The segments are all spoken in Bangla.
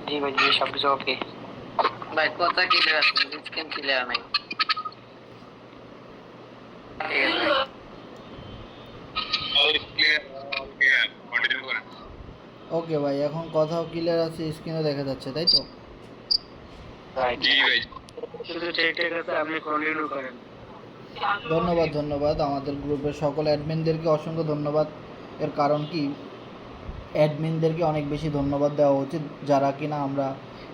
জি ভাই, জি সবকিছু ওকে ভাই। কথা ক্লিয়ার আছে, স্ক্রিন ক্লিয়ার নাই। ঠিক আছে ভাই। ওকে ভাই, এখন কথাও ক্লিয়ার আছে, স্ক্রিনে দেখা যাচ্ছে, তাই তো? জি ভাই, শুধু ঠিক আছে, আপনি কন্টিনিউ করেন। ধন্যবাদ আমাদের গ্রুপের সকল অ্যাডমিনদেরকে অসংখ্য ধন্যবাদ। এর কারণ কি, অ্যাডমিনদেরকে অনেক বেশি ধন্যবাদ দেওয়া উচিত, যারা কিনা আমরা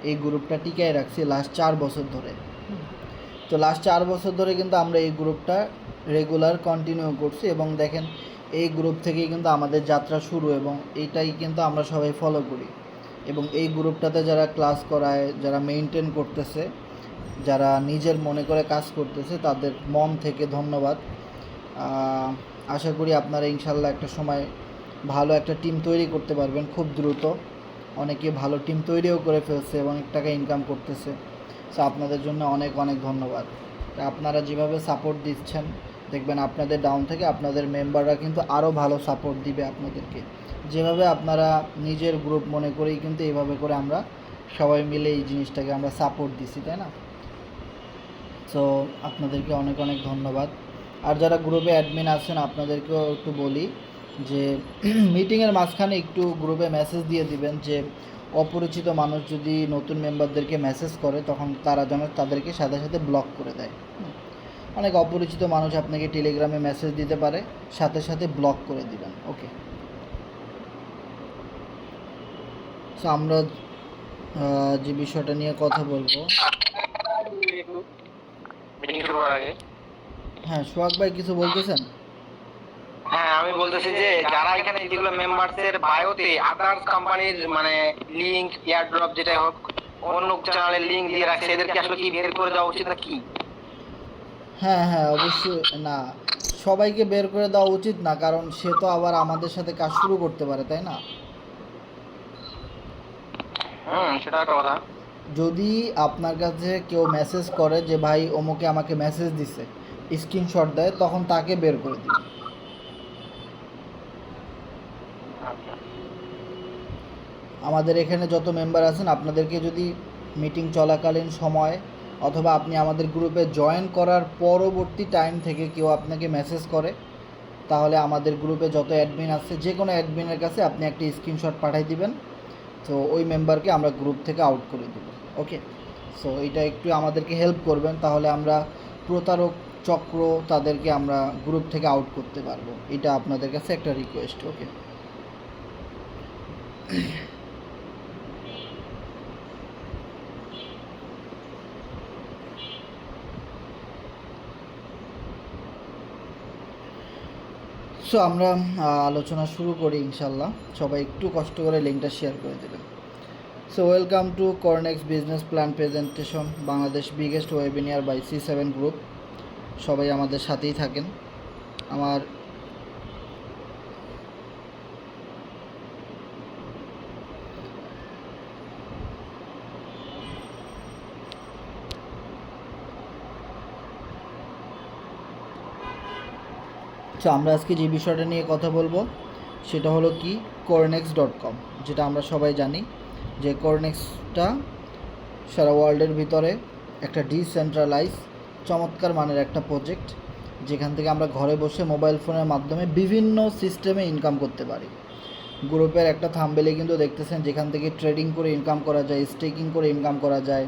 এই গ্রুপটা টিকায় রাখছি লাস্ট 4 বছর ধরে। তো লাস্ট 4 বছর ধরে কিন্তু আমরা এই গ্রুপটা রেগুলার কন্টিনিউ করছি, এবং দেখেন এই গ্রুপ থেকেই কিন্তু আমাদের যাত্রা শুরু, এবং এইটাই কিন্তু আমরা সবাই ফলো করি। এবং এই গ্রুপটাতে যারা ক্লাস করায়, যারা মেনটেন করতেছে, যারা নিজের মনে করে কাজ করতেছে, তাদের মন থেকে ধন্যবাদ। আশা করি আপনারা ইনশাল্লাহ একটা সময় ভালো একটা টিম তৈরি করতে পারবেন খুব দ্রুত। অনেকে ভালো টিম তৈরিও করে ফেলছে এবং অনেক টাকা ইনকাম করতেছে। সো আপনাদের জন্য অনেক অনেক ধন্যবাদ। আপনারা যেভাবে সাপোর্ট দিচ্ছেন, দেখবেন আপনাদের ডাউন থেকে আপনাদের মেম্বাররা কিন্তু আরও ভালো সাপোর্ট দিবে আপনাদেরকে। যেভাবে আপনারা নিজের গ্রুপ মনে করেই কিন্তু এইভাবে করে আমরা সবাই মিলে এই জিনিসটাকে আমরা সাপোর্ট দিছি, তাই না? সো আপনাদেরকে অনেক অনেক ধন্যবাদ। আর যারা গ্রুপে অ্যাডমিন আছেন, আপনাদেরকেও একটু বলি যে মিটিংয়ের মাঝখানে একটু গ্রুপে মেসেজ দিয়ে দিবেন যে অপরিচিত মানুষ যদি নতুন মেম্বারদেরকে মেসেজ করে, তখন তারা যেন তাদেরকে সাথে সাথে ব্লক করে দেয়। অনেক অপরিচিত মানুষ আপনাকে টেলিগ্রামে মেসেজ দিতে পারে, সাথে সাথে ব্লক করে দিবেন। ওকে, সো আমরা যে বিষয়টা নিয়ে কথা বলবো, মিটিং শুরু করার আগে হ্যাঁ সোহাগ ভাই কিছু বলতেছেন? হ্যাঁ, আমি বলতেছি যে যারা এখানে যেগুলো মেম্বারসের বায়োতে আদার্স কোম্পানির মানে লিংক, এয়ারড্রপ যেটাই হোক, অন্য চ্যানেলের লিংক দিয়ে রাখছে, এদেরকে আসলে কি বের করে দেওয়া উচিত না কি? হ্যাঁ অবশ্যই না, সবাইকে বের করে দেওয়া উচিত না, কারণ সে তো আবার আমাদের সাথে কাজ শুরু করতে পারে, তাই না? সেটা একটা কথা। যদি আপনার কাছে কেউ মেসেজ করে যে ভাই অমুকে আমাকে মেসেজ দিছে, স্ক্রিনশট দেয়, তখন তাকে বের করে দিন। আমাদের এখানে যত মেম্বার আছেন, আপনাদেরকে যদি মিটিং চলাকালীন সময় অথবা আপনি আমাদের গ্রুপে জয়েন করার পরবর্তী টাইম থেকে কেউ আপনাকে মেসেজ করে, তাহলে আমাদের গ্রুপে যত অ্যাডমিন আছে, যে কোনো অ্যাডমিনের কাছে আপনি একটা স্ক্রিনশট পাঠিয়ে দিবেন। তো ওই মেম্বারকে আমরা গ্রুপ থেকে আউট করে দেব। ওকে, সো এটা একটু আমাদেরকে হেল্প করবেন, তাহলে আমরা প্রতারক চক্র তাদেরকে আমরা গ্রুপ থেকে আউট করতে পারবো। এটা আপনাদের কাছে একটা রিকোয়েস্ট। ওকে, সো আমরা আলোচনা শুরু করি ইনশাল্লাহ। সবাই একটু কষ্ট করে লিঙ্কটা শেয়ার করে দেবেন। So welcome to Cornex business plan presentation, Bangladesh biggest webinar by C7 group. সবাই আমাদের সাথেই থাকেন। আমার সো আমরা আজকে যে বিষয়টা নিয়ে কথা বলবো সেটা হলো কি, cornex.com। যেটা আমরা সবাই জানি যে cornex-টা সারা ওয়ার্ল্ডের ভিতরে একটা ডিসেন্ট্রালাইজ চমৎকার মানের একটা প্রজেক্ট, যেখান থেকে আমরা ঘরে বসে মোবাইল ফোনের মাধ্যমে বিভিন্ন সিস্টেমে ইনকাম করতে পারি। গ্রুপের একটা থাম্বনেলে কিন্তু দেখতেছেন, যেখান থেকে ট্রেডিং করে ইনকাম করা যায়, স্টেকিং করে ইনকাম করা যায়,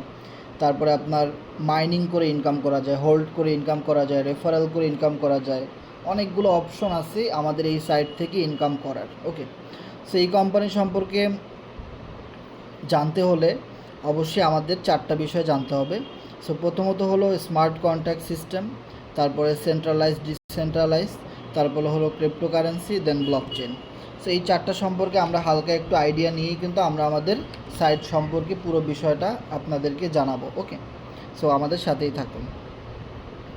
তারপরে আপনার মাইনিং করে ইনকাম করা যায়, হোল্ড করে ইনকাম করা যায়, রেফারেল করে ইনকাম করা যায়। অনেকগুলো অপশন আছে আমাদের এই সাইট থেকে ইনকাম করার। ওকে, সো এই কোম্পানি সম্পর্কে জানতে হলে অবশ্যই আমাদের 4টা বিষয় জানতে হবে। সো প্রথমত হলো স্মার্ট কন্ট্রাক্ট সিস্টেম, তারপরে সেন্ট্রালাইজ, ডিসেন্ট্রালাইজ, তারপরে হলো ক্রিপ্টোকারেন্সি, দেন ব্লকচেন। সো এই 4টা সম্পর্কে আমরা হালকা একটু আইডিয়া নিয়েই কিন্তু আমরা আমাদের সাইট সম্পর্কে পুরো বিষয়টা আপনাদেরকে জানাবো। ওকে, সো আমাদের সাথেই থাকুন।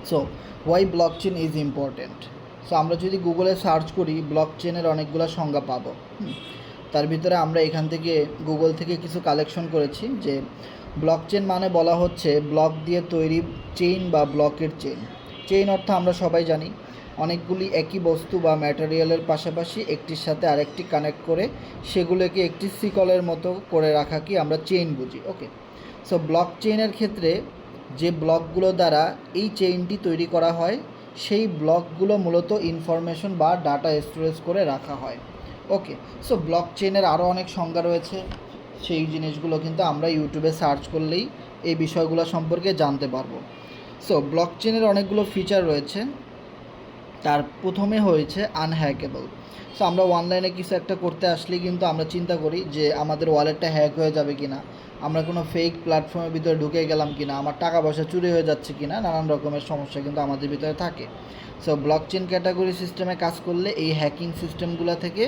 So why blockchain is important. So আমরা যদি গুগলে সার্চ করি, ব্লকচেনের অনেকগুলো সংজ্ঞা পাবো। তার ভিতরে আমরা এখান থেকে গুগল থেকে কিছু কালেকশন করেছি। যে ব্লকচেন মানে বলা হচ্ছে ব্লক দিয়ে তৈরি চেইন বা ব্লকের চেইন। চেইন অর্থ আমরা সবাই জানি অনেকগুলি একই বস্তু বা ম্যাটেরিয়ালের পাশাপাশি একটির সাথে আরেকটি কানেক্ট করে সেগুলোকে একটি শিকলের মতো করে রাখাকে আমরা চেইন বুঝি। ওকে, সো ব্লক চেইনের ক্ষেত্রে যে ব্লকগুলো দ্বারা এই চেইনটি তৈরি করা হয় সেই ব্লকগুলো মূলত ইনফরমেশন বা ডাটা স্টোরেজ করে রাখা হয়। ওকে, সো ব্লক চেইনের আরও অনেক সংজ্ঞা রয়েছে, সেই জিনিসগুলো কিন্তু আমরা ইউটিউবে সার্চ করলেই এই বিষয়গুলো সম্পর্কে জানতে পারবো। সো ব্লক চেইনের অনেকগুলো ফিচার রয়েছে। তার প্রথমে হয়েছে আনহ্যাকেবল। সো আমরা অনলাইনে কিছু একটা করতে আসলেই কিন্তু আমরা চিন্তা করি যে আমাদের ওয়ালেটটা হ্যাক হয়ে যাবে কি না, আমরা কোনো ফেক প্ল্যাটফর্মের ভিতরে ঢুকে গেলাম কি না, আমার টাকা পয়সা চুরি হয়ে যাচ্ছে কি না, নানান রকমের সমস্যা কিন্তু আমাদের ভিতরে থাকে। সো ব্লকচেন ক্যাটাগরি সিস্টেমে কাজ করলে এই হ্যাকিং সিস্টেমগুলো থেকে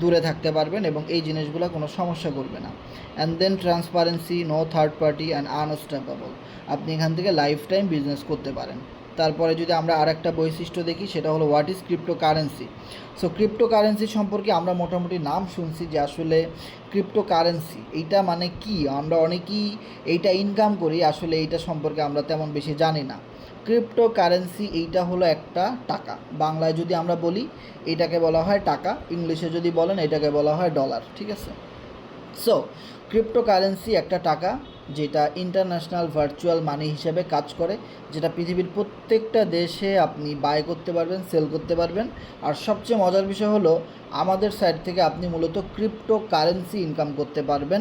দূরে থাকতে পারবেন এবং এই জিনিসগুলো কোনো সমস্যা করবে না। And then transparency, no third party and unstoppable. আপনি এখান থেকে লাইফ টাইম বিজনেস করতে পারেন। তারপরে যদি আমরা আরেকটা বৈশিষ্ট্য দেখি সেটা হলো what is cryptocurrency. So cryptocurrency সম্পর্কে আমরা মোটামুটি নাম শুনছি যে আসলে ক্রিপ্টোকারেন্সি এইটা মানে কি, আমরা অনেকেই এইটা ইনকাম করি, আসলে এইটা সম্পর্কে আমরা তেমন বেশি জানি না। ক্রিপ্টোকারেন্সি এইটা হলো একটা টাকা, বাংলায় যদি আমরা বলি এটাকে বলা হয় টাকা, ইংলিশে যদি বলেন এটাকে বলা হয় ডলার, ঠিক আছে। সো ক্রিপ্টোকারেন্সি একটা টাকা যেটা ইন্টারন্যাশনাল ভার্চুয়াল মানি হিসেবে কাজ করে, যেটা পৃথিবীর প্রত্যেকটা দেশে আপনি বাই করতে পারবেন, সেল করতে পারবেন। আর সবচেয়ে মজার বিষয় হলো আমাদের সাইড থেকে আপনি মূলত ক্রিপ্টোকারেন্সি ইনকাম করতে পারবেন।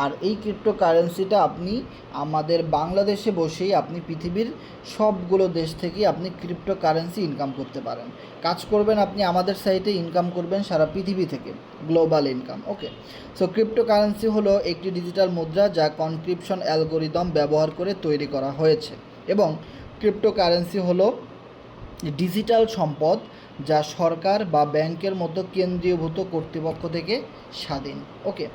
আর এই ক্রিপ্টোকারেন্সিটা আপনি আমাদের বাংলাদেশে বসেই আপনি পৃথিবীর সবগুলো দেশ থেকেই আপনি ক্রিপ্টোকারেন্সি ইনকাম করতে পারেন। কাজ করবেন আপনি আমাদের সাইটে, ইনকাম করবেন সারা পৃথিবী থেকে, গ্লোবাল ইনকাম। ওকে, সো ক্রিপ্টোকারেন্সি হলো একটি ডিজিটাল মুদ্রা যা কনক্রিপশন অ্যালগোরিদম ব্যবহার করে তৈরি করা হয়েছে এবং ক্রিপ্টোকারেন্সি হলো ডিজিটাল সম্পদ যা সরকার বা ব্যাংকের মতো কেন্দ্রীয়ভূত কর্তৃপক্ষ থেকে স্বাধীন। ওকে,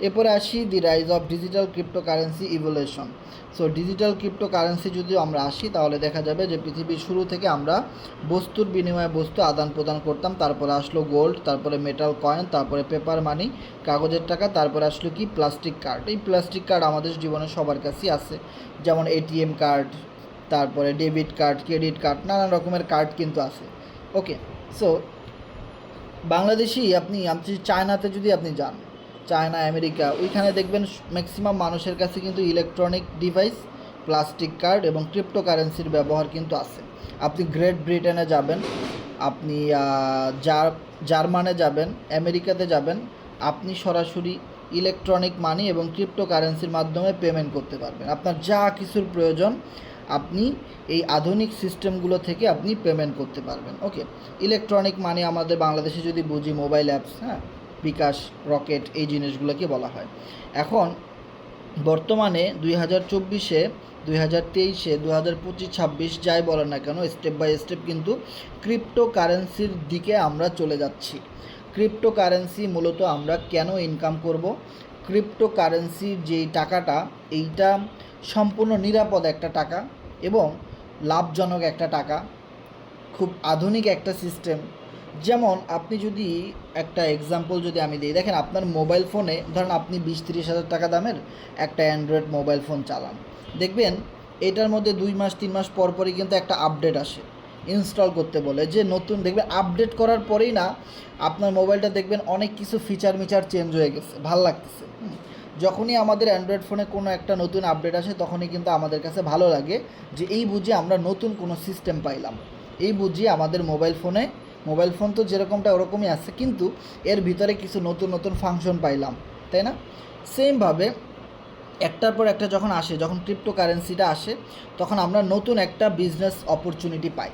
এরপরে আসি দি rise of digital cryptocurrency evolution. So digital cryptocurrency যদি আমরা আসি তাহলে দেখা যাবে যে পৃথিবীর শুরু থেকে আমরা বস্তুর বিনিময়ে বস্তু আদান প্রদান করতাম, তারপরে আসলো গোল্ড, তারপরে মেটাল কয়েন, তারপরে পেপার মানি, কাগজের টাকা, তারপরে আসলো কি প্লাস্টিক কার্ড। এই প্লাস্টিক কার্ড আমাদের জীবনে সবার কাছেই আছে, যেমন এটিএম কার্ড, তারপরে ডেবিট কার্ড, ক্রেডিট কার্ড, নানান রকমের কার্ড কিন্তু আছে। ওকে, সো বাংলাদেশি আপনি চায়নাতে যদি আপনি যান, চায়না, আমেরিকা, ওইখানে দেখবেন ম্যাক্সিমাম মানুষের কাছে কিন্তু ইলেকট্রনিক ডিভাইস, প্লাস্টিক কার্ড এবং ক্রিপ্টোকারেন্সির ব্যবহার কিন্তু আছে। আপনি গ্রেট ব্রিটেনে যাবেন, আপনি জার্মানে যাবেন, আমেরিকাতে যাবেন, আপনি সরাসরি ইলেকট্রনিক মানি এবং ক্রিপ্টোকারেন্সির মাধ্যমে পেমেন্ট করতে পারবেন। আপনার যা কিছুর প্রয়োজন আপনি এই আধুনিক সিস্টেমগুলো থেকে আপনি পেমেন্ট করতে পারবেন। ওকে, ইলেকট্রনিক মানি আমাদের বাংলাদেশে যদি বুঝি মোবাইল অ্যাপস, হ্যাঁ, বিকাশ, রকেট, এই জিনিসগুলোকে বলা হয়। এখন বর্তমানে 2024-এ, 2023-এ, 2025, 26 যাই বলেন না কেন, স্টেপ বাই স্টেপ কিন্তু ক্রিপ্টোকারেন্সির দিকে আমরা চলে যাচ্ছি। ক্রিপ্টোকারেন্সি মূলত আমরা কেন ইনকাম করব? ক্রিপ্টোকারেন্সির যেই টাকাটা, এইটা সম্পূর্ণ নিরাপদ একটা টাকা এবং লাভজনক একটা টাকা, খুব আধুনিক একটা সিস্টেম। যেমন আপনি যদি একটা এক্সাম্পল যদি আমি দিই, দেখেন আপনার মোবাইল ফোনে ধরেন আপনি 20-30 হাজার টাকা দামের একটা অ্যান্ড্রয়েড মোবাইল ফোন চালান, দেখবেন এটার মধ্যে 2 মাস 3 মাস পর পরই কিন্তু একটা আপডেট আসে, ইনস্টল করতে বলে যে নতুন, দেখবেন আপডেট করার পরেই না আপনার মোবাইলটা দেখবেন অনেক কিছু ফিচার চেঞ্জ হয়ে গেছে, ভাল লাগতেছে। যখনই আমাদের অ্যান্ড্রয়েড ফোনে কোনো একটা নতুন আপডেট আসে তখনই কিন্তু আমাদের কাছে ভালো লাগে যে এই বুঝি আমরা নতুন কোনো সিস্টেম পাইলাম, এই বুঝি আমাদের মোবাইল ফোন তো যেরকমটা ওরকমই আছে কিন্তু এর ভিতরে কিছু নতুন নতুন ফাংশন পাইলাম, তাই না? সেমভাবে একটার পর একটা যখন আসে, যখন ক্রিপ্টোকারেন্সিটা আসে তখন আমরা নতুন একটা বিজনেস অপরচুনিটি পাই,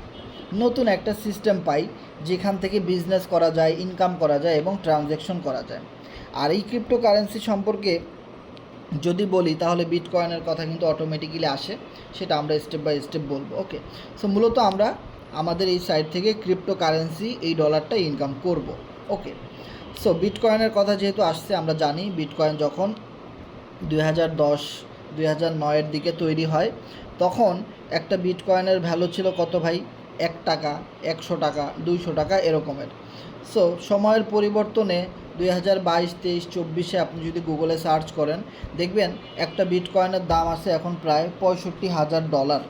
নতুন একটা সিস্টেম পাই যেখান থেকে বিজনেস করা যায়, ইনকাম করা যায় এবং ট্রানজ্যাকশন করা যায়। আর এই ক্রিপ্টোকারেন্সি সম্পর্কে যদি বলি তাহলে বিটকয়েনের কথা কিন্তু অটোমেটিক্যালি আসে, সেটা আমরা স্টেপ বাই স্টেপ বলবো। ওকে, সো মূলত আমরা আমাদের এই সাইট থেকে ক্রিপ্টোকারেন্সি, এই ডলারটা ইনকাম করব। ওকে, সো বিটকয়েনের কথা যেহেতু আসছে, আমরা জানি বিটকয়েন যখন 2010-2009-এর দিকে তৈরি হয় তখন একটা বিটকয়েনের ভ্যালু ছিল কত ভাই? 1 টাকা, 100 টাকা, 200 টাকা এরকমের। সো সময়ের পরিবর্তনে 2022, 23, 24-এ আপনি যদি গুগলে সার্চ করেন দেখবেন একটা বিটকয়েনের দাম আছে এখন প্রায় $65,000।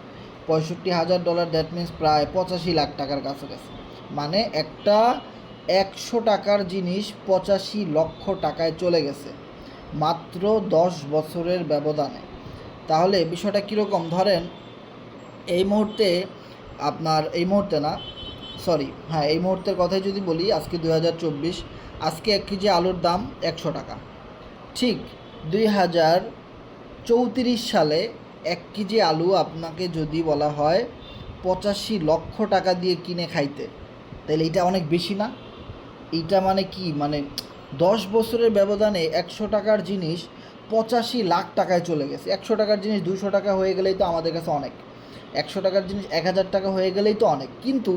$65,000, দ্যাট মিনস প্রায় 85 লাখ টাকার কাছাকাছি। মানে একটা 100 টাকার জিনিস 85 লক্ষ টাকায় চলে গেছে মাত্র 10 বছরের ব্যবধানে। তাহলে বিষয়টা কীরকম, ধরেন এই মুহূর্তে আপনার, এই মুহূর্তে না সরি হ্যাঁ এই মুহূর্তের কথাই যদি বলি, আজকে 2024, আজকে 1 কেজি আলুর দাম 100 টাকা। ঠিক 2034 সালে 1 কেজি আলু আপনাকে যদি বলা হয় 85 লক্ষ টাকা দিয়ে কিনে খাইতে, তাহলে এটা অনেক বেশি না? এইটা মানে কি, মানে 10 বছরের ব্যবধানে 100 টাকার জিনিস 85 লাখ টাকায় চলে গেছে। 100 টাকার জিনিস 200 টাকা হয়ে গেলেই তো আমাদের কাছে অনেক, 100 টাকার জিনিস 1000 টাকা হয়ে গেলেই তো অনেক, কিন্তু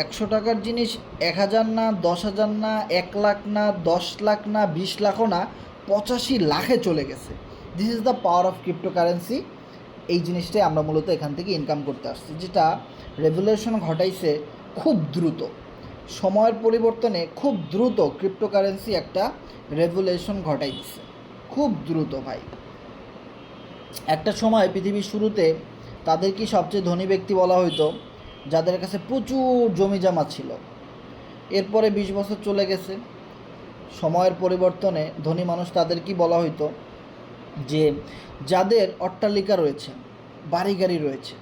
100 টাকার জিনিস 1000 না, 10,000 না, 1 লাখ না, 10 লাখ না, 20 লাখও না, 85 লাখে চলে গেছে। This is the power of cryptocurrency. এই জিনিসটাই আমরা মূলত এখান থেকে ইনকাম করতে আসছি, যেটা রেভলিউশন ঘটাইছে খুব দ্রুত সময়ের পরিবর্তনে। খুব দ্রুত ক্রিপ্টোকারেন্সি একটা রেভলিউশন ঘটাই দিচ্ছে, খুব দ্রুত ভাই। একটা সময় পৃথিবীর শুরুতে তাদেরকে সবচেয়ে ধনী ব্যক্তি বলা হইতো যাদের কাছে প্রচুর জমি জমা ছিল। এরপরে 20 বছর চলে গেছে, সময়ের পরিবর্তনে ধনী মানুষ তাদেরকেই বলা হইতো যে যাদের অট্টালিকা রয়েছে, বাড়ি গাড়ি রয়েছে,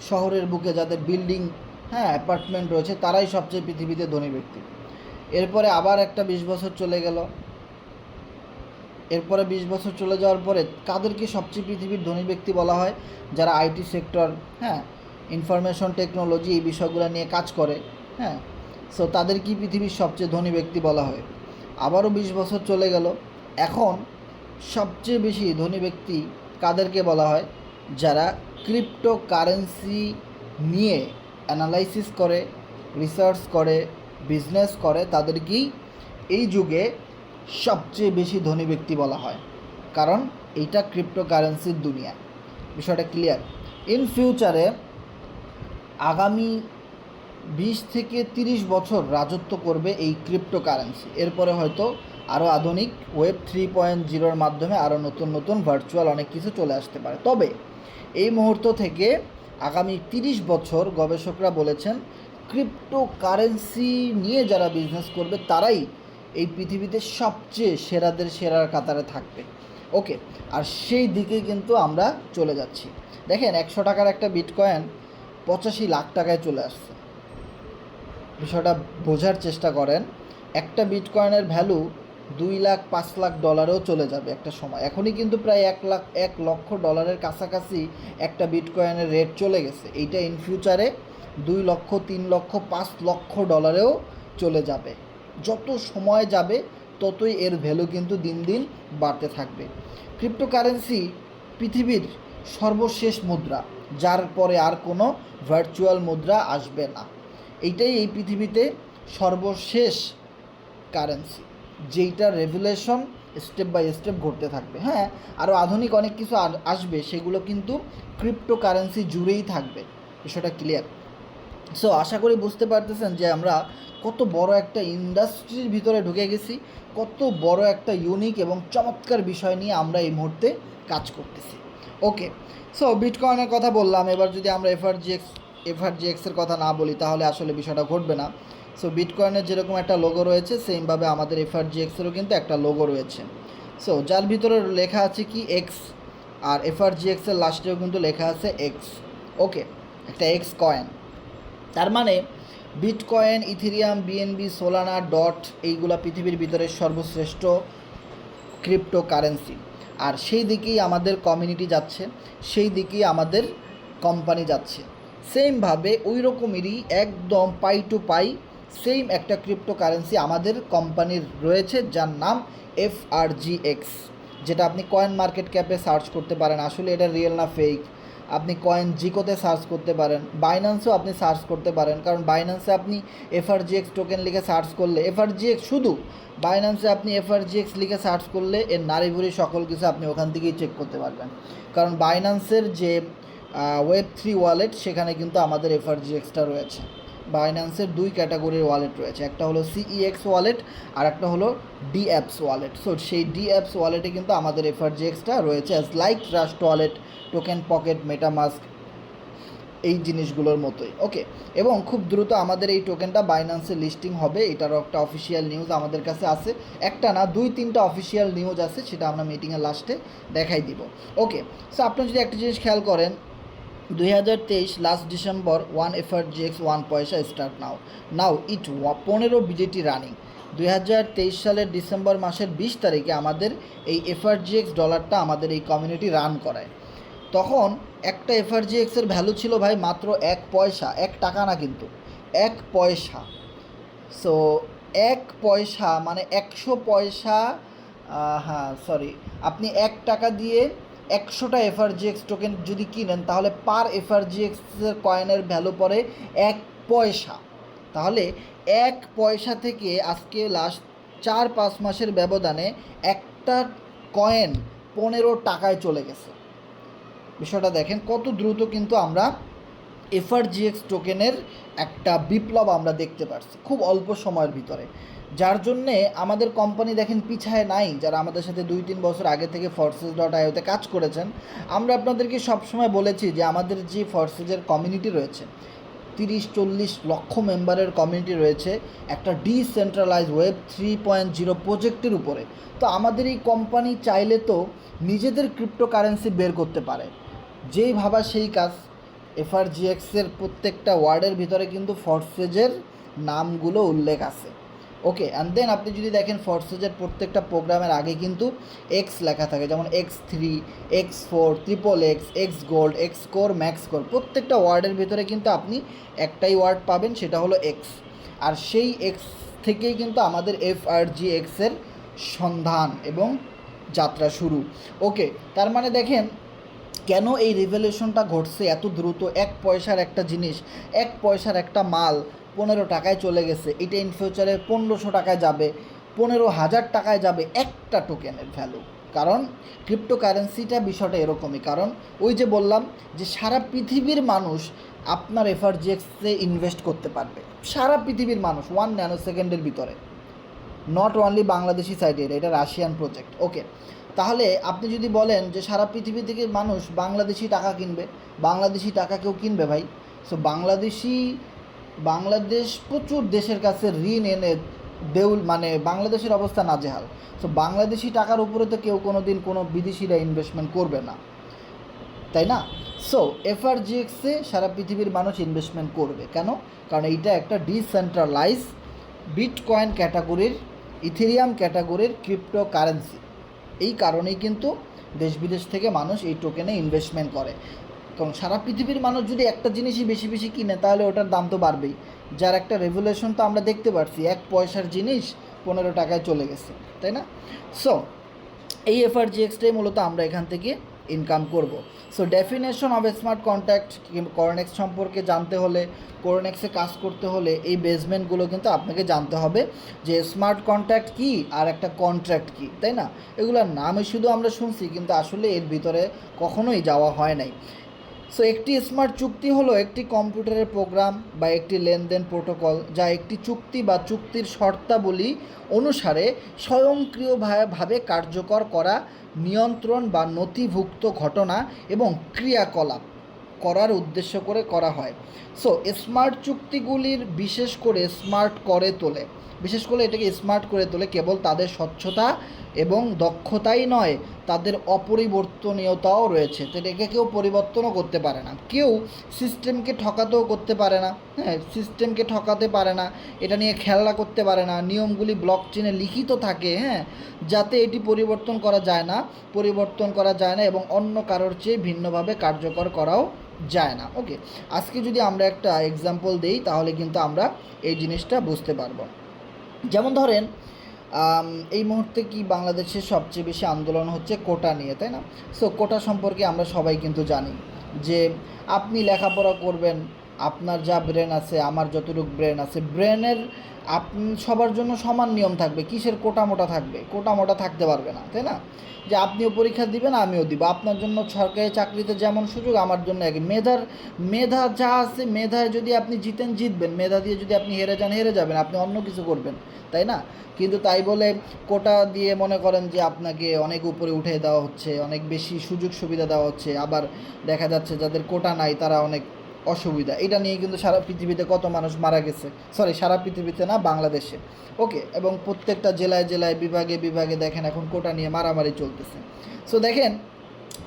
শহরের বুকে যাদের বিল্ডিং, অ্যাপার্টমেন্ট রয়েছে, তারাই সবচেয়ে পৃথিবীতে ধনী ব্যক্তি। এরপরে আবার একটা 20 বছর চলে গেল। এরপরে 20 বছর চলে যাওয়ার পরে কাদেরকে সবচেয়ে পৃথিবীর ধনী ব্যক্তি বলা হয়? যারা আইটি সেক্টর, ইনফরমেশন টেকনোলজি, এই বিষয়গুলো নিয়ে কাজ করে, সো তাদেরকেই পৃথিবীর সবচেয়ে ধনী ব্যক্তি বলা হয়। আবারও 20 বছর চলে গেল, এখন সবচেয়ে বেশি ধনী ব্যক্তি কাদেরকে বলা হয়? যারা ক্রিপ্টোকারেন্সি নিয়ে অ্যানালাইসিস করে, রিসার্চ করে, বিজনেস করে, তাদেরকেই এই যুগে সবচেয়ে বেশি ধনী ব্যক্তি বলা হয়, কারণ এইটা ক্রিপ্টোকারেন্সির দুনিয়া। বিষয়টা ক্লিয়ার? ইন ফিউচারে আগামী 20 থেকে 30 বছর রাজত্ব করবে এই ক্রিপ্টোকারেন্সি। এরপরে হয়তো আরও আধুনিক ওয়েব 3.0-র মাধ্যমে আরও নতুন নতুন ভার্চুয়াল অনেক কিছু চলে আসতে পারে। তবে এই মুহূর্ত থেকে আগামী 30 বছর গবেষকরা বলেছেন ক্রিপ্টোকারেন্সি নিয়ে যারা বিজনেস করবে তারাই এই পৃথিবীতে সবচেয়ে সেরাদের সেরার কাতারে থাকবে। ওকে, আর সেই দিকেই কিন্তু আমরা চলে যাচ্ছি। দেখেন 100 টাকার একটা বিটকয়েন 85 লাখ টাকায় চলে আসছে। বিষয়টা বোঝার চেষ্টা করেন। একটা বিটকয়েনের ভ্যালু 2 লাখ 5 লাখ ডলারেও চলে যাবে একটা সময়। এখনই কিন্তু প্রায় 1 লক্ষ ডলারের কাছাকাছি একটা বিটকয়েনের রেট চলে গেছে। এইটা ইন ফিউচারে 2 লক্ষ, 3 লক্ষ, 5 লক্ষ ডলারেও চলে যাবে। যত সময় যাবে ততই এর ভ্যালু কিন্তু দিন দিন বাড়তে থাকবে। ক্রিপ্টোকারেন্সি পৃথিবীর সর্বশেষ মুদ্রা, যার পরে আর কোনো ভার্চুয়াল মুদ্রা আসবে না। এইটাই এই পৃথিবীতে সর্বশেষ কারেন্সি, যেইটা রেভলিউশন স্টেপ বাই স্টেপ ঘটতে থাকবে। আরও আধুনিক অনেক কিছু আসবে, সেগুলো কিন্তু ক্রিপ্টোকারেন্সি জুড়েই থাকবে। বিষয়টা ক্লিয়ার? সো আশা করি বুঝতে পারতেছেন যে আমরা কত বড় একটা ইন্ডাস্ট্রির ভিতরে ঢুকে গেছি, কত বড় একটা ইউনিক এবং চমৎকার বিষয় নিয়ে আমরা এই মুহূর্তে কাজ করতেছি। ওকে, সো বিটকয়েনের কথা বললাম। এবার যদি আমরা এফআরজিএক্সের কথা না বলি তাহলে আসলে বিষয়টা ঘটবে না। সো বিটকয়েনের যেরকম একটা লোগো রয়েছে, সেমভাবে আমাদের এফআরজিএক্সেরও কিন্তু একটা লোগো রয়েছে। সো যার ভিতরে লেখা আছে কি এক্স, আর এফআরজিএক্সের লাস্টেও কিন্তু লেখা আছে এক্স। ওকে, একটা এক্স কয়েন। তার মানে bitcoin, Ethereum, BNB, Solana, dot, এইগুলা পৃথিবীর ভিতরে সর্বশ্রেষ্ঠ ক্রিপ্টোকারেন্সি। আর সেই দিকেই আমাদের কমিউনিটি যাচ্ছে, সেই দিকেই আমাদের কোম্পানি যাচ্ছে। সেমভাবে ওই রকমেরই একদম পাই টু পাই সেম একটা ক্রিপ্টোকারেন্সি আমাদের কোম্পানির রয়েছে, যার নাম এফআরজিএক্স, যেটা আপনি কয়েন মার্কেট ক্যাপে সার্চ করতে পারেন। আসলে এটা রিয়েল না ফেক, আপনি কয়েন জিকোতে সার্চ করতে পারেন, বাইন্যান্সেও আপনি সার্চ করতে পারেন। কারণ বাইন্যান্সে আপনি এফআরজিএক্স টোকেন লিখে সার্চ করলে, এফআরজিএক্স শুধু বাইন্যান্সে আপনি এফআরজিএক্স লিখে সার্চ করলে এর নাড়িভুড়ি সকল কিছু আপনি ওখান থেকেই চেক করতে পারবেন। কারণ বাইন্যান্সের যে ওয়েব3 ওয়ালেট, সেখানে কিন্তু আমাদের এফআরজিএক্সটা রয়েছে। বাইন্যান্সের 2 ক্যাটাগরির ওয়ালেট রয়েছে, একটা হলো সিইএক্স ওয়ালেট আর একটা হলো ডিঅ্যাপস ওয়ালেট। সো সেই ডিঅ্যাপস ওয়ালেটে কিন্তু আমাদের এফআরজিএক্সটা রয়েছে, as like trust wallet, token pocket, MetaMask, এই জিনিসগুলোর মতোই। ওকে, এবং খুব দ্রুত আমাদের এই টোকেনটা বাইন্যান্সে লিস্টিং হবে, এটারও একটা অফিসিয়াল নিউজ আমাদের কাছে আছে। একটা না, 2-3টা অফিসিয়াল নিউজ আছে, সেটা আমরা মিটিংয়ের লাস্টে দেখাই দিব। ওকে, সো আপনি যদি একটা জিনিস খেয়াল করেন, 2023 লাস্ট ডিসেম্বর 1 FRGX 1 পয়সা স্টার্ট নাও ইট 15 BDT রানিং। 2023 সালের ডিসেম্বর মাসের 20 তারিখে আমাদের এই FRGX ডলারটা আমাদের এই কমিউনিটি রান করায়। তখন একটা FRGX-এর ভ্যালু ছিল ভাই মাত্র 1 পয়সা, 1 টাকা না কিন্তু, 1 পয়সা। সো 1 পয়সা মানে 100 পয়সা, হ্যাঁ সরি, আপনি 1 টাকা দিয়ে 100টা FRGX টোকেন যদি কিনেন, তাহলে পার FRGX-এর কয়েনের ভ্যালু পড়ে 1 পয়সা। তাহলে 1 পয়সা থেকে আজকে লাস্ট 4-5 মাসের ব্যবধানে একটা কয়েন 15 টাকায় চলে গেছে। বিষয়টা দেখেন কত দ্রুত কিন্তু আমরা FRGX টোকেনের একটা বিপ্লব আমরা দেখতে পারছি খুব অল্প সময়ের ভিতরে, যার জন্যে আমাদের কোম্পানি দেখেন পিছায় নাই। যারা আমাদের সাথে 2-3 বছর আগে থেকে Forces.io তে কাজ করেছেন, আমরা আপনাদেরকে সবসময় বলেছি যে আমাদের যে ফরসেজের কমিউনিটি রয়েছে, 30-40 লক্ষ মেম্বারের কমিউনিটি রয়েছে একটা ডিসেন্ট্রালাইজ ওয়েব 3.0 প্রজেক্টের উপরে। তো আমাদের এই কোম্পানি চাইলে তো নিজেদের ক্রিপ্টোকারেন্সি বের করতে পারে, যেই ভাবা সেই কাজ। FRGX-এর প্রত্যেকটা ওয়ার্ডের ভিতরে কিন্তু ফরসেজের নামগুলো উল্লেখ আছে। ওকে, অ্যান্ড দেন আপনি যদি দেখেন ফরসেজের প্রত্যেকটা প্রোগ্রামের আগে কিন্তু এক্স লেখা থাকে, যেমন X3, X4, XXX, X gold, X core, max core. প্রত্যেকটা ওয়ার্ডের ভিতরে কিন্তু আপনি একটাই ওয়ার্ড পাবেন, সেটা হলো এক্স। আর সেই এক্স থেকেই কিন্তু আমাদের FRGX-এর সন্ধান এবং যাত্রা শুরু। ওকে, তার মানে দেখেন কেন এই রিভলিউশনটা ঘটছে এত দ্রুত। 1 পয়সার একটা জিনিস, 1 পয়সার একটা মাল 15 টাকায় চলে গেছে। এটা ইন ফিউচারে 1500 টাকায় যাবে, 15,000 টাকায় যাবে একটা টোকেনের ভ্যালু। কারণ ক্রিপ্টোকারেন্সিটা বিষয়টা এরকমই। কারণ ওই যে বললাম যে সারা পৃথিবীর মানুষ আপনার FRGX-এ ইনভেস্ট করতে পারবে, সারা পৃথিবীর মানুষ 1 ন্যানো সেকেন্ডের ভিতরে। নট অনলি বাংলাদেশি সাইডে, এটা রাশিয়ান প্রজেক্ট। ওকে, তাহলে আপনি যদি বলেন যে সারা পৃথিবী থেকে মানুষ বাংলাদেশি টাকা কিনবে, বাংলাদেশি টাকা কেউ কিনবে ভাই? সো বাংলাদেশ প্রচুর দেশের কাছে ঋণ এনে মানে বাংলাদেশের অবস্থা নাজেহাল। সো বাংলাদেশি টাকার উপরে তো কেউ কোনো দিন কোনো বিদেশিরা ইনভেস্টমেন্ট করবে না, তাই না? সো FRGX-এ সারা পৃথিবীর মানুষ ইনভেস্টমেন্ট করবে কেন? কারণ এইটা একটা ডিসেন্ট্রালাইজ বিটকয়েন ক্যাটাগরির, ইথেরিয়াম ক্যাটাগরির ক্রিপ্টোকারেন্সি। এই কারণেই কিন্তু দেশ বিদেশ থেকে মানুষ এই টোকেনে ইনভেস্টমেন্ট করে। কারণ সারা পৃথিবীর মানুষ যদি একটা জিনিসই বেশি বেশি কিনে, তাহলে ওটার দাম তো বাড়বেই। যার একটা রেভুলেশন তো আমরা দেখতে পাচ্ছি, 1 পয়সার জিনিস 15 টাকায় চলে গেছে, তাই না? সো এই FRGX-টাই মূলত আমরা এখান থেকে ইনকাম করব। So definition of smart contract, CoreNex সম্পর্কে জানতে হলে, CoreNex-এ কাজ করতে হলে এই বেসমেন্টগুলো কিন্তু আপনাকে জানতে হবে, যে স্মার্ট কন্ট্রাক্ট কী আর একটা কন্ট্রাক্ট কী, তাই না? এগুলোর নামই শুধু আমরা শুনছি, কিন্তু আসলে এর ভিতরে কখনোই যাওয়া হয় নাই। সো একটি স্মার্ট চুক্তি হলো একটি কম্পিউটারের প্রোগ্রাম বা একটি লেনদেন প্রোটোকল, যা একটি চুক্তি বা চুক্তির শর্তাবলী অনুসারে স্বয়ংক্রিয়ভাবে কার্যকর করা, নিয়ন্ত্রণ বা নথিভুক্ত ঘটনা এবং ক্রিয়াকলাপ করার উদ্দেশ্য করে করা হয়। সো স্মার্ট চুক্তিগুলির বিশেষ করে এটাকে স্মার্ট করে তোলে কেবল তাদের স্বচ্ছতা এবং দক্ষতাই নয়, তাদের অপরিবর্তনীয়তাও রয়েছে। তো এটাকে কেউ পরিবর্তনও করতে পারে না, কেউ সিস্টেমকে ঠকাতেও করতে পারে না। হ্যাঁ, সিস্টেমকে ঠকাতে পারে না, এটা নিয়ে খেলা করতে পারে না। নিয়মগুলি ব্লকচেনে লিখিত থাকে, হ্যাঁ, যাতে এটি পরিবর্তন করা যায় না এবং অন্য কারোর চেয়ে ভিন্নভাবে কার্যকর করাও যায় না। ওকে, আজকে যদি আমরা একটা এক্সাম্পল দিই, তাহলে কিন্তু আমরা এই জিনিসটা বুঝতে পারবো। যেমন ধরেন এই মুহূর্তে কি বাংলাদেশের সবচেয়ে বেশি আন্দোলন হচ্ছে কোটা নিয়ে, তাই না? সো কোটা সম্পর্কে আমরা সবাই কিন্তু জানি যে আপনি লেখাপড়া করবেন, আপনার যা ব্রেন আছে, আমার যতটুকু ব্রেন আছে, ব্রেনের সবার জন্য সমান নিয়ম থাকবে। কিসের কোটা মোটা থাকবে? কোটা মোটা থাকতে পারবে না, তাই না? যে আপনিও পরীক্ষা দিবেন, আমিও দিব, আপনার জন্য সরকারি চাকরিতে যেমন সুযোগ, আমার জন্য একই। মেধা যা আছে, মেধায় যদি আপনি জিতবেন, মেধা দিয়ে যদি আপনি হেরে যাবেন, আপনি অন্য কিছু করবেন, তাই না? কিন্তু তাই বলে কোটা দিয়ে মনে করেন যে আপনাকে অনেক উপরে উঠে দেওয়া হচ্ছে, অনেক বেশি সুযোগ সুবিধা দেওয়া হচ্ছে। আবার দেখা যাচ্ছে যাদের কোটা নাই তারা অনেক অসুবিধা, এটা নিয়ে কিন্তু সারা পৃথিবীতে কত মানুষ মারা গেছে, সরি সারা পৃথিবীতে না, বাংলাদেশে। ওকে, এবং প্রত্যেকটা জেলায় জেলায় বিভাগে বিভাগে দেখেন এখন কোটা নিয়ে মারামারি চলতেছে। সো দেখেন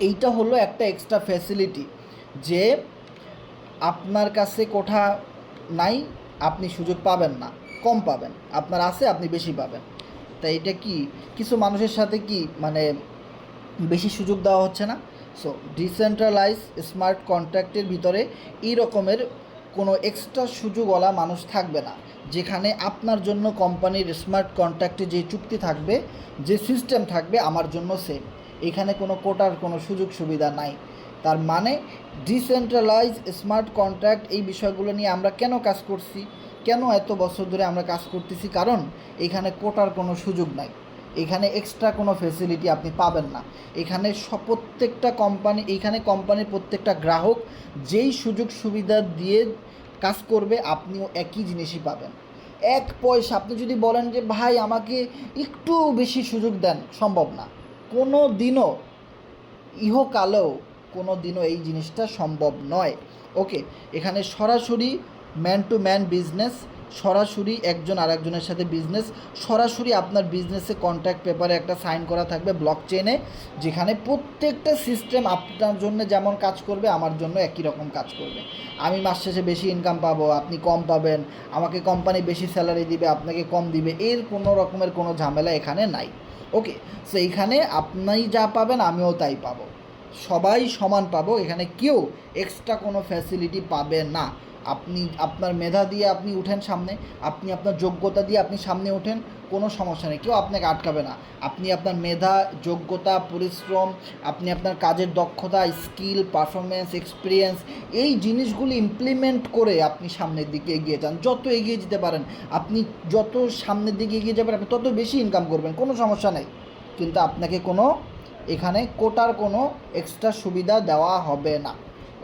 এইটা হলো একটা এক্সট্রা ফ্যাসিলিটি যে আপনার কাছে কোঠা নাই, আপনি সুযোগ পাবেন না, কম পাবেন, আপনার আছে আপনি বেশি পাবেন। তাই এটা কি কিছু মানুষের সাথে কি মানে বেশি সুযোগ দেওয়া হচ্ছে না? সো ডিসেন্ট্রালাইজ স্মার্ট কন্ট্রাক্টের ভিতরে এই রকমের কোনো এক্সট্রা সুযোগওয়ালা মানুষ থাকবে না, যেখানে আপনার জন্য কোম্পানির স্মার্ট কন্ট্রাক্টে যে চুক্তি থাকবে, যে সিস্টেম থাকবে আমার জন্য সেম। এখানে কোনো কোটার কোনো সুযোগ সুবিধা নাই। তার মানে ডিসেন্ট্রালাইজ স্মার্ট কন্ট্রাক্ট এই বিষয়গুলো নিয়ে আমরা কেন কাজ করছি, কেন এত বছর ধরে আমরা কাজ করতেছি, কারণ এখানে কোটার কোনো সুযোগ নাই, এখানে এক্সট্রা কোনো ফেসিলিটি আপনি পাবেন না। এখানে প্রত্যেকটা কোম্পানি, এইখানে কোম্পানির প্রত্যেকটা গ্রাহক যেই সুযোগ সুবিধা দিয়ে কাজ করবে আপনিও একই জিনিসই পাবেন। এক পয়সা আপনি যদি বলেন যে ভাই আমাকে একটু বেশি সুযোগ দেন, সম্ভব না, কোনো দিনও, ইহকালেও কোনো দিনও এই জিনিসটা সম্ভব নয়। ওকে, এখানে সরাসরি ম্যান টু ম্যান বিজনেস, সরাসরি একজন আরেকজনের সাথে বিজনেস, সরাসরি আপনার বিজনেসে কন্ট্রাক্ট পেপারে একটা সাইন করা থাকবে ব্লক চেইনে, যেখানে প্রত্যেকটা সিস্টেম আপনার জন্য যেমন কাজ করবে আমার জন্য একই রকম কাজ করবে। আমি মাস শেষে বেশি ইনকাম পাবো, আপনি কম পাবেন, আমাকে কোম্পানি বেশি স্যালারি দিবে, আপনাকে কম দিবে, এর কোনো রকমের কোনো ঝামেলা এখানে নাই। ওকে, সো এইখানে আপনি যা পাবেন আমিও তাই পাবো, সবাই সমান পাবো, এখানে কেউ এক্সট্রা কোনো ফ্যাসিলিটি পাবে না। আপনি আপনার মেধা দিয়ে আপনি উঠেন সামনে, আপনি আপনার যোগ্যতা দিয়ে আপনি সামনে ওঠেন, কোনো সমস্যা নেই, কেউ আপনাকে আটকাবে না। আপনি আপনার মেধা, যোগ্যতা, পরিশ্রম, আপনি আপনার কাজের দক্ষতা, স্কিল, পারফরমেন্স, এক্সপিরিয়েন্স, এই জিনিসগুলি ইমপ্লিমেন্ট করে আপনি সামনের দিকে এগিয়ে যান। যত এগিয়ে যেতে পারেন, আপনি যত সামনের দিকে এগিয়ে যাবেন আপনি তত বেশি ইনকাম করবেন, কোনো সমস্যা নেই। কিন্তু আপনাকে কোনো এখানে কোটার কোনো এক্সট্রা সুবিধা দেওয়া হবে না।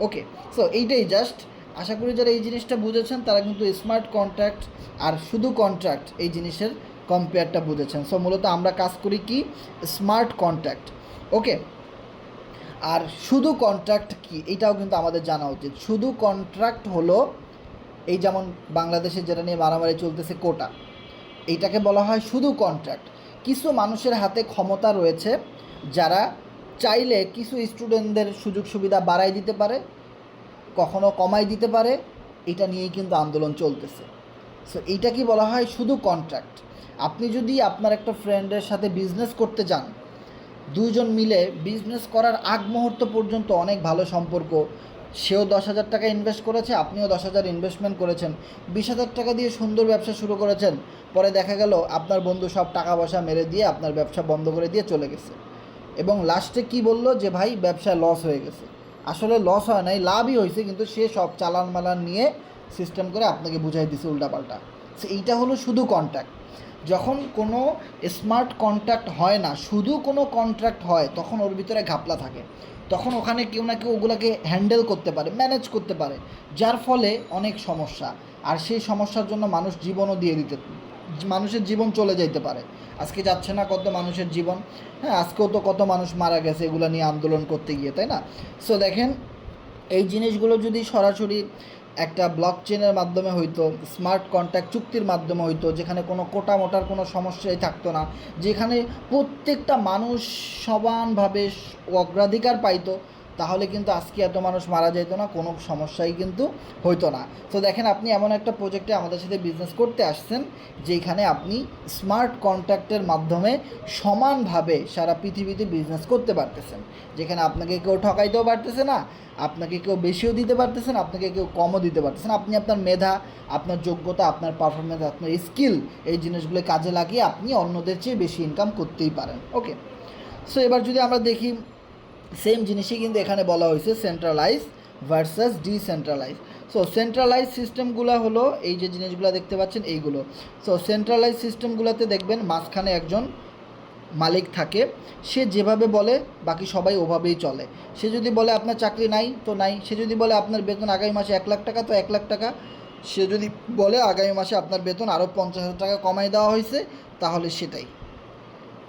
ওকে, সো এইটাই জাস্ট, আশা করি যারা এই জিনিসটা বুঝেছেন তারা কিন্তু স্মার্ট কন্ট্রাক্ট আর শুধু কন্ট্রাক্ট এই জিনিসের কম্পেয়ারটা বুঝেছেন। সো মূলত আমরা কাজ করি কি স্মার্ট কন্ট্রাক্ট। ওকে, আর শুধু কন্ট্রাক্ট কি এটাও কিন্তু আমাদের জানা উচিত। শুধু কন্ট্রাক্ট হলো এই যেমন বাংলাদেশে যেটা নিয়ে মারামারি চলতেছে কোটা, এইটাকে বলা হয় শুধু কন্ট্রাক্ট। কিছু মানুষের হাতে ক্ষমতা রয়েছে যারা চাইলে কিছু স্টুডেন্টদের সুযোগ সুবিধা বাড়াই দিতে পারে, কখনো কমাই দিতে পারে, এটা নিয়েই কিন্তু আন্দোলন চলতেছে। সো এইটা কি বলা হয় শুধু কন্ট্রাক্ট। আপনি যদি আপনার একটা ফ্রেন্ডের সাথে বিজনেস করতে যান, দুইজন মিলে বিজনেস করার আগ মুহূর্ত পর্যন্ত অনেক ভালো সম্পর্ক, সেও 10,000 টাকা ইনভেস্ট করেছে, আপনিও 10,000 ইনভেস্টমেন্ট করেছেন, 20,000 টাকা দিয়ে সুন্দর ব্যবসা শুরু করেছেন, পরে দেখা গেল আপনার বন্ধু সব টাকা পয়সা মেরে দিয়ে আপনার ব্যবসা বন্ধ করে দিয়ে চলে গেছে, এবং লাস্টে কি বলল যে ভাই ব্যবসায় লস হয়ে গেছে। আসলে লস হয় নাই, লাভই হয়েছে, কিন্তু সে সব চালান মালান নিয়ে সিস্টেম করে আপনাকে বুঝাই দিছে উল্টাপাল্টা। সো এইটা হলো শুধু কন্ট্রাক্ট। যখন কোনো স্মার্ট কন্ট্রাক্ট হয় না, শুধু কোনো কন্ট্রাক্ট হয়, তখন ওর ভিতরে ঘাপলা থাকে, তখন ওখানে কেউ না কেউ ওগুলোকে হ্যান্ডেল করতে পারে, ম্যানেজ করতে পারে, যার ফলে অনেক সমস্যা, আর সেই সমস্যার জন্য মানুষ জীবনও দিয়ে দিতে, মানুষের জীবন চলে যেতে পারে। আজকে যাচ্ছে না কত মানুষের জীবন, হ্যাঁ আজকেও তো কত মানুষ মারা গেছে এগুলো নিয়ে আন্দোলন করতে গিয়ে, তাই না? সো দেখেন এই জিনিসগুলো যদি সরাসরি একটা ব্লক চেনের মাধ্যমে হইতো, স্মার্ট কন্ট্রাক্ট চুক্তির মাধ্যমে হইতো, যেখানে কোনো কোটা মোটার কোনো সমস্যাই থাকতো না, যেখানে প্রত্যেকটা মানুষ সমানভাবে অগ্রাধিকার পাইতো, তাহলে কিন্তু আজকে এত মানুষ মারা যেত না, কোনো সমস্যাই কিন্তু হইতো না। তো দেখেন আপনি এমন একটা প্রজেক্টে আমাদের সাথে বিজনেস করতে আসছেন যেখানে আপনি স্মার্ট কন্ট্রাক্টের মাধ্যমে সমানভাবে সারা পৃথিবীতে বিজনেস করতে পারতেছেন, যেখানে আপনাকে কেউ ঠকাইতেও পারতেছে না, আপনাকে কেউ বেশিও দিতে পারতেছেন, আপনাকে কেউ কমও দিতে পারতেছেন। আপনি আপনার মেধা, আপনার যোগ্যতা, আপনার পারফরমেন্স, আপনার স্কিল, এই জিনিসগুলো কাজে লাগিয়ে আপনি অন্যদের চেয়ে বেশি ইনকাম করতেই পারেন। ওকে, সো এবার যদি আমরা দেখি সেম জিনিসই কিন্তু এখানে বলা হয়েছে centralize versus decentralize. So centralize সিস্টেমগুলো হলো এই যে জিনিসগুলো দেখতে পাচ্ছেন এইগুলো। সো সেন্ট্রালাইজ সিস্টেমগুলোতে দেখবেন মাঝখানে একজন মালিক থাকে, সে যেভাবে বলে বাকি সবাই ওভাবেই চলে। সে যদি বলে আপনার চাকরি নাই তো নাই, সে যদি বলে আপনার বেতন আগামী মাসে 1 লাখ টাকা তো 1 লাখ টাকা, সে যদি বলে আগামী মাসে আপনার বেতন আরও 50,000 টাকা কমাই দেওয়া হয়েছে তাহলে সেটাই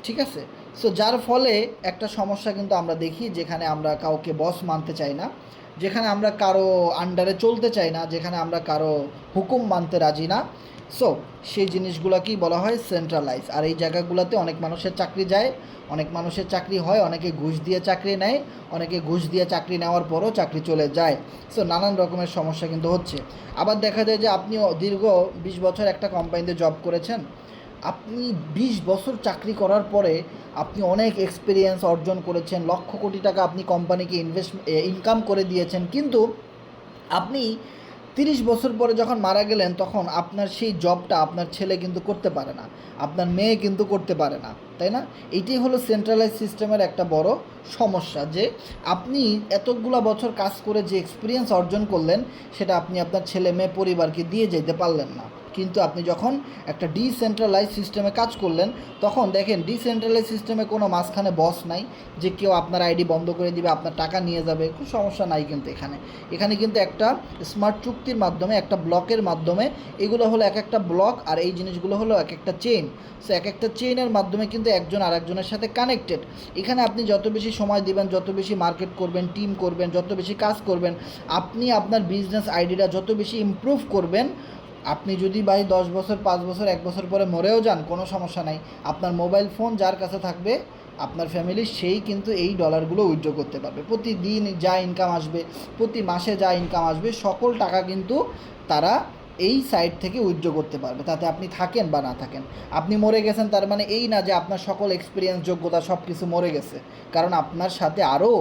ঠিক আছে। সো যার ফলে একটা সমস্যা কিন্তু আমরা দেখি, যেখানে আমরা কাউকে বস মানতে চাই না, যেখানে আমরা কারো আন্ডারে চলতে চাই না, যেখানে আমরা কারো হুকুম মানতে রাজি না। সো সেই জিনিসগুলোকেই বলা হয় সেন্ট্রালাইজ। আর এই জায়গাগুলোতে অনেক মানুষের চাকরি যায়, অনেক মানুষের চাকরি হয়, অনেকে ঘুষ দিয়ে চাকরি নেয়, অনেকে ঘুষ দিয়ে চাকরি নেওয়ার পরও চাকরি চলে যায়। সো নানান রকমের সমস্যা কিন্তু হচ্ছে। আবার দেখা যায় যে আপনি দীর্ঘ 20 বছর একটা কোম্পানিতে জব করেছেন, আপনি 20 বছর চাকরি করার পরে আপনি অনেক এক্সপিরিয়েন্স অর্জন করেছেন, লক্ষ কোটি টাকা আপনি কোম্পানিকে ইনকাম করে দিয়েছেন, কিন্তু আপনি 30 বছর পরে যখন মারা গেলেন তখন আপনার সেই জবটা আপনার ছেলে কিন্তু করতে পারে না, আপনার মেয়ে কিন্তু করতে পারে না, তাই না? এইটাই হলো সেন্ট্রালাইজ সিস্টেমের একটা বড় সমস্যা, যে আপনি এতগুলা বছর কাজ করে যে এক্সপিরিয়েন্স অর্জন করলেন সেটা আপনি আপনার ছেলে মেয়ে পরিবারকে দিয়ে যেতে পারলেন না। কিন্তু আপনি যখন একটা ডিসেন্ট্রালাইজ সিস্টেমে কাজ করলেন তখন দেখেন ডিসেন্ট্রালাইজ সিস্টেমে কোনো মাঝখানে বস নাই যে কেউ আপনার আইডি বন্ধ করে দিবে, আপনার টাকা নিয়ে যাবে, কোনো সমস্যা নাই। কিন্তু এখানে কিন্তু একটা স্মার্ট চুক্তির মাধ্যমে, একটা ব্লকের মাধ্যমে, এগুলো হলো এক একটা ব্লক, আর এই জিনিসগুলো হলো এক একটা চেইন। সো এক একটা চেইনের মাধ্যমে কিন্তু একজন আরেকজনের সাথে কানেক্টেড। এখানে আপনি যত বেশি সময় দিবেন, যত বেশি মার্কেট করবেন, টিম করবেন, যত বেশি কাজ করবেন, আপনি আপনার বিজনেস আইডিটা যত বেশি ইমপ্রুভ করবেন, আপনি যদি 10 বছর, 5 বছর, 1 বছর পরে মরেও যান, কোনো সমস্যা নাই। আপনার মোবাইল ফোন যার কাছে থাকবে, আপনার ফ্যামিলি, সেই কিন্তু এই ডলারগুলো উইথড্র করতে পারবে। প্রতিদিন যা ইনকাম আসবে, প্রতি মাসে যা ইনকাম আসবে, সকল টাকা কিন্তু তারা এই সাইট থেকে উইথড্র করতে পারবে, তাতে আপনি থাকেন বা না থাকেন। আপনি মরে গেছেন তার মানে এই না যে আপনার সকল এক্সপিরিয়েন্স, যোগ্যতা সব কিছু মরে গেছে, কারণ আপনার সাথে আরও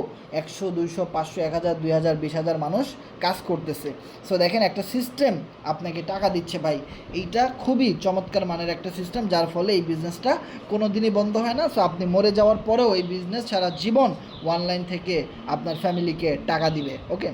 100, 200, 500, 1000, 2000, 20,000 মানুষ কাজ করতেছে। সো দেখেন, একটা সিস্টেম আপনাকে টাকা দিচ্ছে ভাই, এইটা খুবই চমৎকার মানের একটা সিস্টেম, যার ফলে এই বিজনেসটা কোনো দিনই বন্ধ হয় না। সো আপনি মরে যাওয়ার পরেও এই বিজনেস সারা জীবন অনলাইন থেকে আপনার ফ্যামিলিকে টাকা দিবে। ওকে,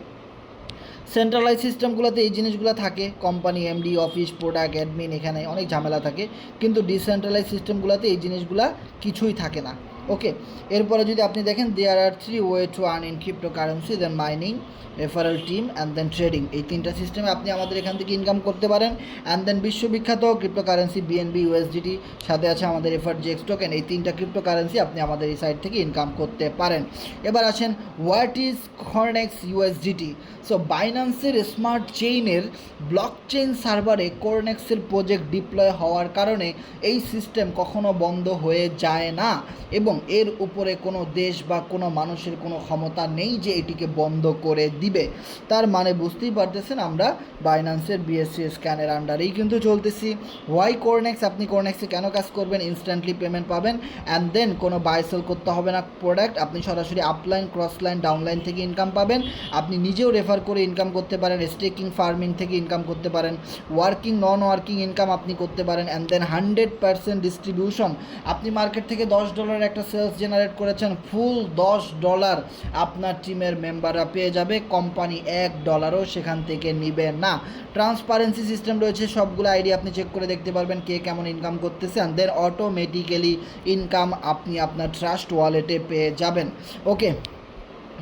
সেন্ট্রালাইজ সিস্টেমগুলোতে এই জিনিসগুলো থাকে, company, MD, office, product, admin, এখানে অনেক ঝামেলা থাকে। কিন্তু ডিসেন্ট্রালাইজ সিস্টেমগুলোতে এই জিনিসগুলো কিছুই থাকে না। ওকে, এরপরে যদি আপনি দেখেন, there are 3 way to earn in cryptocurrency, then mining, referral team and then trading. এই 3টা সিস্টেমে আপনি আমাদের এখান থেকে ইনকাম করতে পারেন। অ্যান্ড দেন বিশ্ববিখ্যাত ক্রিপ্টোকারেন্সি বিএনবি, ইউএসডিটি, সাথে আছে আমাদের এফআরজিএক্স টোকেন। এই 3টা ক্রিপ্টোকারেন্সি আপনি আমাদের এই সাইট থেকে ইনকাম করতে পারেন। এবার আসেন, what is Cornex USDT? So বাইন্যান্সের স্মার্ট চেইনের ব্লকচেইন সার্ভারে কর্নেক্সের প্রজেক্ট ডিপ্লয় হওয়ার কারণে এই সিস্টেম কখনো বন্ধ হয়ে যায় না, এবং এর উপরে কোনো দেশ বা কোনো মানুষের কোনো ক্ষমতা নেই যে এটিকে বন্ধ করে দিবে। তার মানে বুঝতেই পারতেছেন, আমরা বাইন্যান্সের বিএসসি স্ক্যানের আন্ডারেই কিন্তু চলতেছি। ওয়াই কর্নেক্স? আপনি কর্নেক্সে কেন কাজ করবেন? ইনস্ট্যান্টলি পেমেন্ট পাবেন, অ্যান্ড দেন কোনো বাই সেল করতে হবে না প্রোডাক্ট, আপনি সরাসরি আপলাইন, ক্রসলাইন, ডাউনলাইন থেকে ইনকাম পাবেন। আপনি নিজেও রেফার করে ইনকাম করতে পারেন, স্টেকিং, ফার্মিং থেকে ইনকাম করতে পারেন, ওয়ার্কিং, নন ওয়ার্কিং ইনকাম আপনি করতে পারেন, অ্যান্ড দেন 100% ডিস্ট্রিবিউশন। আপনি মার্কেট থেকে $10 একটা সেলস জেনারেট করেছেন, ফুল $10 আপনার টিমের মেম্বাররা পেয়ে যাবে, কোম্পানি $1ও সেখান থেকে নিবে না। ট্রান্সপারেন্সি সিস্টেম রয়েছে, সবগুলো আইডি আপনি চেক করে দেখতে পারবেন কে কেমন ইনকাম করতেছে, অ্যান্ড দেন অটোমেটিক্যালি ইনকাম আপনি আপনার ট্রাস্ট ওয়ালেটে পেয়ে যাবেন। ওকে,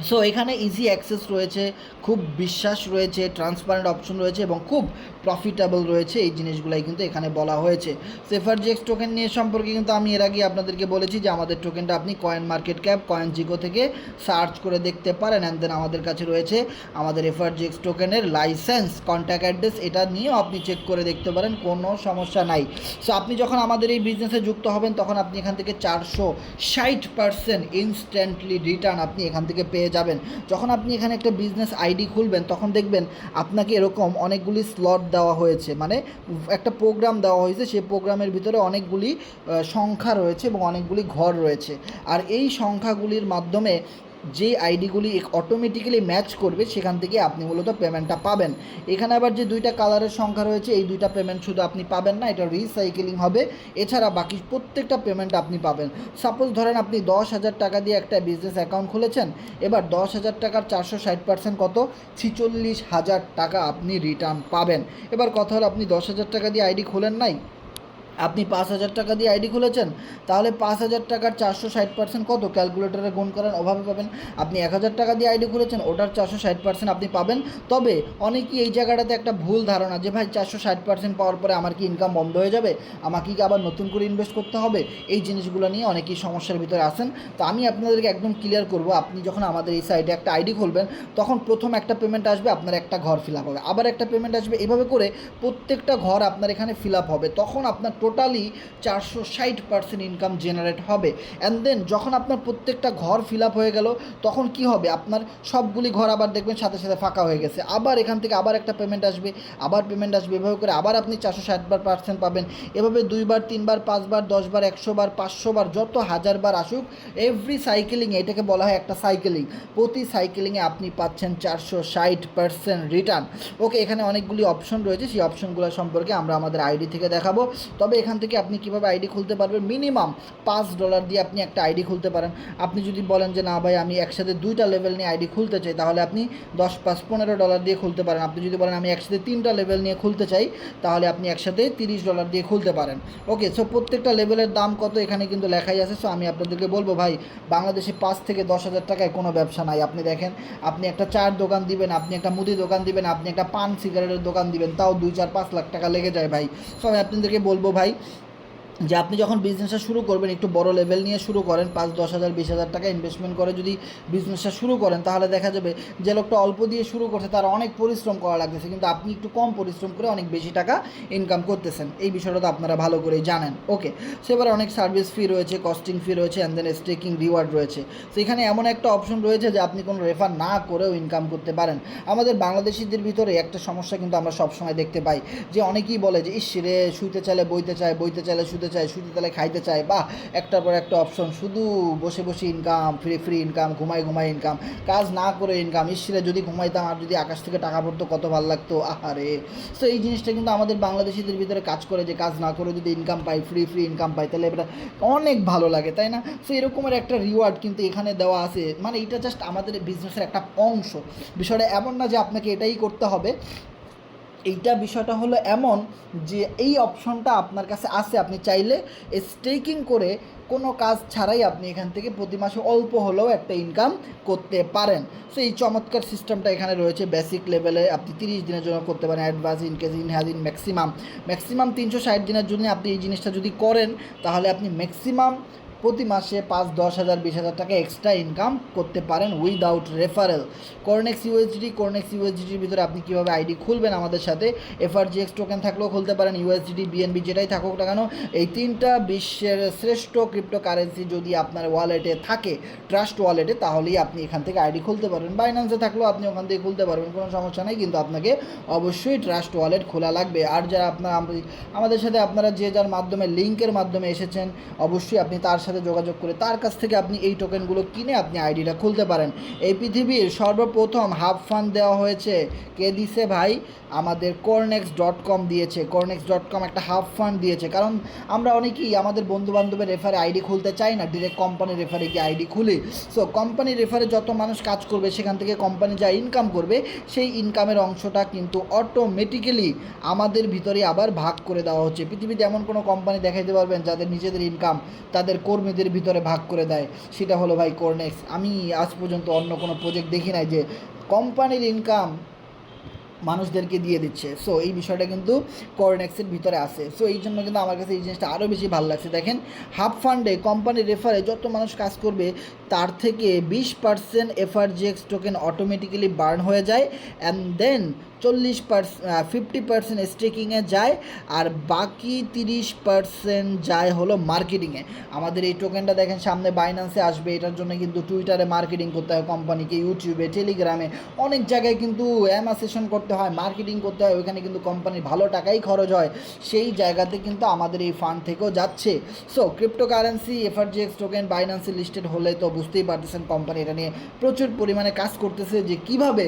সো এখানে ইজি অ্যাক্সেস রয়েছে, খুব বিশ্বাস রয়েছে, ট্রান্সপারেন্ট অপশন রয়েছে, এবং খুব প্রফিটেবল রয়েছে। এই জিনিসগুলাই কিন্তু এখানে বলা হয়েছে। এফআরজিএক্স টোকেন নিয়ে সম্পর্কে কিন্তু আমি এর আগে আপনাদেরকে বলেছি যে আমাদের টোকেনটা আপনি কয়েন মার্কেট ক্যাপ, কয়েন জিগো থেকে সার্চ করে দেখতে পারেন। অ্যান্ড দেন আমাদের কাছে রয়েছে আমাদের এফআরজিএক্স টোকেনের লাইসেন্স, কন্ট্যাক্ট অ্যাড্রেস, এটা নিয়েও আপনি চেক করে দেখতে পারেন, কোনো সমস্যা নাই। সো আপনি যখন আমাদের এই বিজনেসে যুক্ত হবেন তখন আপনি এখান থেকে 460% ইনস্ট্যান্টলি রিটার্ন আপনি এখান থেকে পেয়ে যাবেন। যখন আপনি এখানে একটা বিজনেস আইডি খুলবেন তখন দেখবেন আপনাকে এরকম অনেকগুলি স্লট দেওয়া হয়েছে, মানে একটা প্রোগ্রাম দেওয়া হয়েছে, সেই প্রোগ্রামের ভিতরে অনেকগুলি সংখ্যা রয়েছে এবং অনেকগুলি ঘর রয়েছে, আর এই সংখ্যাগুলির মাধ্যমে যে আইডিগুলি অটোমেটিক্যালি ম্যাচ করবে সেখান থেকে আপনি মূলত পেমেন্টটা পাবেন। এখানে আবার যে 2টা কালারের সংখ্যা রয়েছে, এই 2টা পেমেন্ট শুধু আপনি পাবেন না, এটা রিসাইকেলিং হবে, এছাড়া বাকি প্রত্যেকটা পেমেন্ট আপনি পাবেন। সাপোজ ধরেন আপনি 10,000 টাকা দিয়ে একটা বিজনেস অ্যাকাউন্ট খুলেছেন, এবার 10,000 টাকার 460% কত? 46,000 টাকা আপনি রিটার্ন পাবেন। এবার কথা হলো, আপনি 10,000 টাকা দিয়ে আইডি খোলেন নাই, আপনি 5,000 টাকা দিয়ে আইডি খুলেছেন, তাহলে 5,000 টাকার 460% কত, ক্যালকুলেটরে গুণ করেন, ওভাবে পাবেন। আপনি 1,000 টাকা দিয়ে আইডি খুলেছেন, ওটার 460% আপনি পাবেন। তবে অনেকেই এই জায়গাটাতে একটা ভুল ধারণা যে ভাই 460% পাওয়ার পরে আমার কি ইনকাম বন্ধ হয়ে যাবে, আমাকে কি আবার নতুন করে ইনভেস্ট করতে হবে, এই জিনিসগুলো নিয়ে অনেকেই সমস্যার ভিতরে আসেন। তো আমি আপনাদেরকে একদম ক্লিয়ার করব, আপনি যখন আমাদের এই সাইডে একটা আইডি খুলবেন তখন প্রথম একটা পেমেন্ট আসবে, আপনার একটা ঘর ফিল আপ হবে, আবার একটা পেমেন্ট আসবে, এভাবে করে প্রত্যেকটা ঘর আপনার এখানে ফিল আপ হবে। তখন আপনার টোটালি 460% ইনকাম জেনারেট হবে। অ্যান্ড দেন যখন আপনার প্রত্যেকটা ঘর ফিল আপ হয়ে গেল, তখন কি হবে, আপনার সবগুলি ঘর আবার দেখবেন সাথে সাথে ফাঁকা হয়ে গেছে, আবার এখান থেকে আবার একটা পেমেন্ট আসবে, আবার পেমেন্ট আসবে, এভাবে করে আবার আপনি 460% পাবেন। এভাবে 2বার 3বার 5বার 10বার 100বার 500বার যত হাজারবার আসুক, এভরি সাইকেলিংয়ে, এটাকে বলা হয় একটা সাইকেলিং, প্রতি সাইকেলিংয়ে আপনি পাচ্ছেন 460% রিটার্ন। ওকে, এখানে অনেকগুলি অপশন রয়েছে, সেই অপশনগুলো সম্পর্কে আমরা আমাদের আইডি থেকে দেখাবো। তবে এখান থেকে আপনি কীভাবে আইডি খুলতে পারবেন, মিনিমাম $5 দিয়ে আপনি একটা আইডি খুলতে পারেন। আপনি যদি বলেন যে না ভাই আমি একসাথে 2টা লেভেল নিয়ে আইডি খুলতে চাই, তাহলে আপনি 10, 5, $15 দিয়ে খুলতে পারেন। আপনি যদি বলেন আমি একসাথে 3টা লেভেল নিয়ে খুলতে চাই, তাহলে আপনি একসাথে $30 দিয়ে খুলতে পারেন। ওকে, সো প্রত্যেকটা লেভেলের দাম কত এখানে কিন্তু লেখাই আছে। সো আমি আপনাদেরকে বলবো ভাই, বাংলাদেশে 5 থেকে 10,000 টাকায় কোনো ব্যবসা নাই। আপনি দেখেন, আপনি একটা চার দোকান দিবেন, আপনি একটা মুদি দোকান দিবেন, আপনি একটা পান সিগারেটের দোকান দিবেন, তাও 2, 4, 5 লাখ টাকা লেগে যায় ভাই। সো আমি আপনাদেরকে বলবো ভাই, যে আপনি যখন বিজনেসটা শুরু করবেন একটু বড় লেভেল নিয়ে শুরু করেন, 5, 10,000, 20,000 টাকা ইনভেস্টমেন্ট করে যদি বিজনেসটা শুরু করেন, তাহলে দেখা যাবে যে লোকটা অল্প দিয়ে শুরু করছে তার অনেক পরিশ্রম করা লাগতেছে, কিন্তু আপনি একটু কম পরিশ্রম করে অনেক বেশি টাকা ইনকাম করতেছেন। এই বিষয়টা তো আপনারা ভালো করেই জানেন। ওকে, সো এবার অনেক সার্ভিস ফি রয়েছে, কস্টিং ফি রয়েছে, অ্যান্ড দেন স্টেকিং রিওয়ার্ড রয়েছে। তো এখানে এমন একটা অপশন রয়েছে যে আপনি কোনো রেফার না করেও ইনকাম করতে পারেন। আমাদের বাংলাদেশিদের ভিতরে একটা সমস্যা কিন্তু আমরা সবসময় দেখতে পাই, যে অনেকেই বলে যে ইস রে, শুইতে চাইলে বইতে চায়, বইতে চাইলে শুতে চায়, শুতে চাইলে খাইতে চায়, বা একটার পর একটা অপশন, শুধু বসে বসে ইনকাম, ফ্রি ইনকাম, ঘুমাই ইনকাম, কাজ না করে ইনকাম। ঈশ্বরে যদি ঘুমাইতাম আর যদি আকাশ থেকে টাকা পড়তো কত ভালো লাগতো, আহারে। সো এই জিনিসটা কিন্তু আমাদের বাংলাদেশিদের ভিতরে কাজ করে, যে কাজ না করে যদি ইনকাম পাই, ফ্রি ইনকাম পাই, তাহলে এটা অনেক ভালো লাগে, তাই না? সো এরকমের একটা রিওয়ার্ড কিন্তু এখানে দেওয়া আছে, মানে এটা জাস্ট আমাদের বিজনেসের একটা অংশ। বিষয়টা এমন না যে আপনাকে এটাই করতে হবে, এইটা বিষয়টা হলো এমন যে এই অপশনটা আপনার কাছে আছে, আপনি চাইলে স্টেকিং করে কোনো কাজ ছাড়াই আপনি এখান থেকে প্রতি মাসে অল্প হলেও একটা ইনকাম করতে পারেন। সো এই চমৎকার সিস্টেমটা এখানে রয়েছে। বেসিক লেভেলে আপনি 30 দিনের জন্য করতে পারেন, অ্যাডভান্স, ইনকেস, ইনহ্যাজিন, ম্যাক্সিমাম 360 দিনের জন্য আপনি এই জিনিসটা যদি করেন, তাহলে আপনি ম্যাক্সিমাম প্রতি মাসে 5, 10,000, 20,000 টাকা এক্সট্রা ইনকাম করতে পারেন উইদাউট রেফারেল। কর্নেক্স ইউএসডিটির ভিতরে আপনি কীভাবে আইডি খুলবেন আমাদের সাথে, FRGX টোকেন থাকলেও খুলতে পারেন, USDT, BNB যেটাই থাকুক না কেন, এই 3টা বিশ্বের শ্রেষ্ঠ ক্রিপ্টোকারেন্সি যদি আপনার ওয়ালেটে থাকে, ট্রাস্ট ওয়ালেটে, তাহলেই আপনি এখান থেকে আইডি খুলতে পারবেন। বাইন্যান্সে থাকলেও আপনি ওখান থেকে খুলতে পারবেন, কোনো সমস্যা নেই, কিন্তু আপনাকে অবশ্যই ট্রাস্ট ওয়ালেট খোলা লাগবে। আর যারা আমাদের সাথে আপনারা যে যার মাধ্যমে, লিঙ্কের মাধ্যমে এসেছেন, অবশ্যই আপনি তার সাথে যোগাযোগ করে তার কাছ থেকে আপনি এই টোকেনগুলো কিনে আপনি আইডিটা খুলতে পারেন। এই পৃথিবীর সর্বপ্রথম হাফ ফান্ড দেওয়া হয়েছে, কে দিছে ভাই? আমাদের cornex.com দিয়েছে। cornex.com একটা হাফ ফান্ড দিয়েছে, কারণ আমরা অনেকেই আমাদের বন্ধুবান্ধবের রেফারে আইডি খুলতে চাই না, ডিরেক্ট কোম্পানির রেফারে গিয়ে আইডি খুলি। সো কোম্পানির রেফারে যত মানুষ কাজ করবে, সেখান থেকে কোম্পানি যা ইনকাম করবে, সেই ইনকামের অংশটা কিন্তু অটোমেটিক্যালি আমাদের ভিতরে আবার ভাগ করে দেওয়া হচ্ছে। পৃথিবীতে এমন কোনো কোম্পানি দেখাইতে পারবেন যাদের নিজেদের ইনকাম তাদের কর্মীদের ভিতরে ভাগ করে দেয়? সেটা হলো ভাই কর্নেক্স। আমি আজ পর্যন্ত অন্য কোনো প্রজেক্ট দেখি নাই যে কোম্পানির ইনকাম মানুষদেরকে দিয়ে দিচ্ছে। সো এই বিষয়টা কিন্তু কর্নেক্সের ভিতরে আছে। সো এই জন্য কিন্তু আমার কাছে এই জিনিসটা আরও বেশি ভালো লাগছে। দেখেন, হাফ ফান্ডে কোম্পানির রেফারে যত মানুষ কাজ করবে, তার থেকে 20% FRGX টোকেন অটোমেটিক্যালি বার্ন হয়ে যায়, অ্যান্ড দেন 50% স্টেকিংয়ে যায়, আর বাকি 30% যায় হলো মার্কেটিংয়ে। আমাদের এই টোকেনটা দেখেন সামনে বাইন্যান্সে আসবে, এটার জন্য কিন্তু টুইটারে মার্কেটিং করতে হয় কোম্পানিকে, ইউটিউবে, টেলিগ্রামে, অনেক জায়গায় কিন্তু অ্যামাসেশন করতে হয়, মার্কেটিং করতে হয়, ওইখানে কিন্তু কোম্পানির ভালো টাকাই খরচ হয়। সেই জায়গাতে কিন্তু আমাদের এই ফান্ড থেকেও যাচ্ছে। সো ক্রিপ্টোকারেন্সি, FRGX টোকেন বাইন্যান্সে লিস্টেড হলে তো বুঝতেই পারতেছেন কোম্পানি এটা নিয়ে প্রচুর পরিমাণে কাজ করতেছে, যে কিভাবে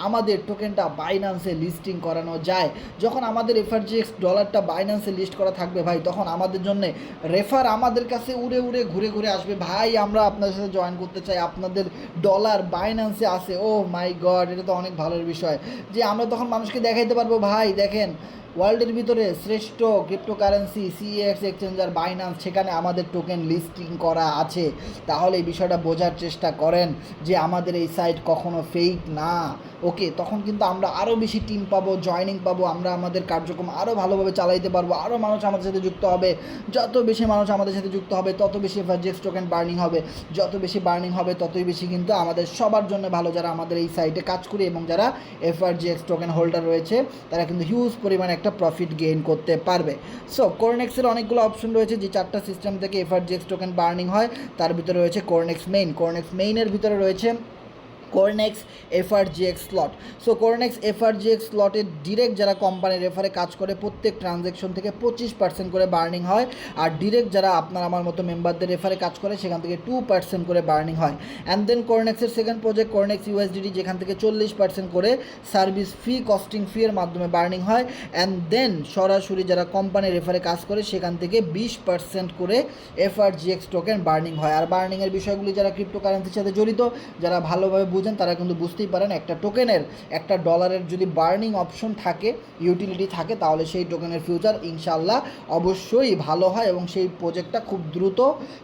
আমাদের টোকেনটা বাইন্যান্সে বাইন্যান্সে লিস্টিং করানো যায়। যখন আমাদের এফআরজিএক্স ডলারটা বাইন্যান্সে লিস্ট করা থাকবে ভাই, তখন আমাদের জন্য রেফার আমাদের কাছে উড়ে উড়ে ঘুরে ঘুরে আসবে, ভাই আমরা আপনার সাথে জয়েন করতে চাই, আপনাদের ডলার বাইন্যান্সে আসে। ও মাই গড, এটা তো অনেক ভালোর বিষয় যে আমরা তখন মানুষকে দেখাইতে পারবো, ভাই দেখেন ওয়ার্ল্ডের ভিতরে শ্রেষ্ঠ ক্রিপ্টোকারেন্সি সিএক্স এক্সচেঞ্জার বাইন্যান্স, সেখানে আমাদের টোকেন লিস্টিং করা আছে। তাহলে এই বিষয়টা বোঝার চেষ্টা করেন যে আমাদের এই সাইট কখনো ফেক না। ওকে, তখন কিন্তু আমরা আরও বেশি টিম পাবো, জয়নিং পাবো, আমরা আমাদের কার্যক্রম আরও ভালোভাবে চালাইতে পারবো, আরও মানুষ আমাদের সাথে যুক্ত হবে। যত বেশি মানুষ আমাদের সাথে যুক্ত হবে তত বেশি এফআরজিএক্স টোকেন বার্নিং হবে, যত বেশি বার্নিং হবে ততই বেশি কিন্তু আমাদের সবার জন্য ভালো, যারা আমাদের এই সাইটে কাজ করি এবং যারা এফআরজিএক্স টোকেন হোল্ডার রয়েছে তারা কিন্তু হিউজ পরিমাণে একটা প্রফিট গেইন করতে পারবে। সো কোরনেক্সের অনেকগুলো অপশন রয়েছে, যে 4টা সিস্টেম থেকে এফআরজিএক্স টোকেন বার্নিং হয় তার ভিতরে রয়েছে কোরনেক্স মেইন। কোরনেক্স মেইনের ভিতরে রয়েছে Cornex FRGX slot. So Cornex FRGX স্লটে ডিরেক্ট যারা কোম্পানির রেফারে কাজ করে প্রত্যেক ট্রানজ্যাকশন থেকে 25% করে বার্নিং হয়, আর ডিরেক্ট যারা আপনার আমার মতো মেম্বারদের রেফারে কাজ করে সেখান থেকে 2% করে বার্নিং হয়। অ্যান্ড দেন কোরনেক্সের সেকেন্ড প্রজেক্ট কোরনেক্স ইউএসডিটি, যেখান থেকে 40% করে সার্ভিস ফি কস্টিং ফি এর মাধ্যমে বার্নিং হয়। অ্যান্ড দেন সরাসরি যারা কোম্পানির রেফারে কাজ করে সেখান থেকে 20% করে এফআরজিএক্স টোকেন বার্নিং হয়। আর বার্নিংয়ের বিষয়গুলি যারা ক্রিপ্টোকারেন্সির সাথে জড়িত, যারা ভালোভাবে বুঝেন তারা কিন্তু বুঝতেই পারেন একটা টোকেনের, একটা ডলারের যদি বার্নিং অপশন থাকে, ইউটিলিটি থাকে, তাহলে সেই টোকেনের ফিউচার ইনশাল্লাহ অবশ্যই ভালো হয় এবং সেই প্রজেক্টটা খুব দ্রুত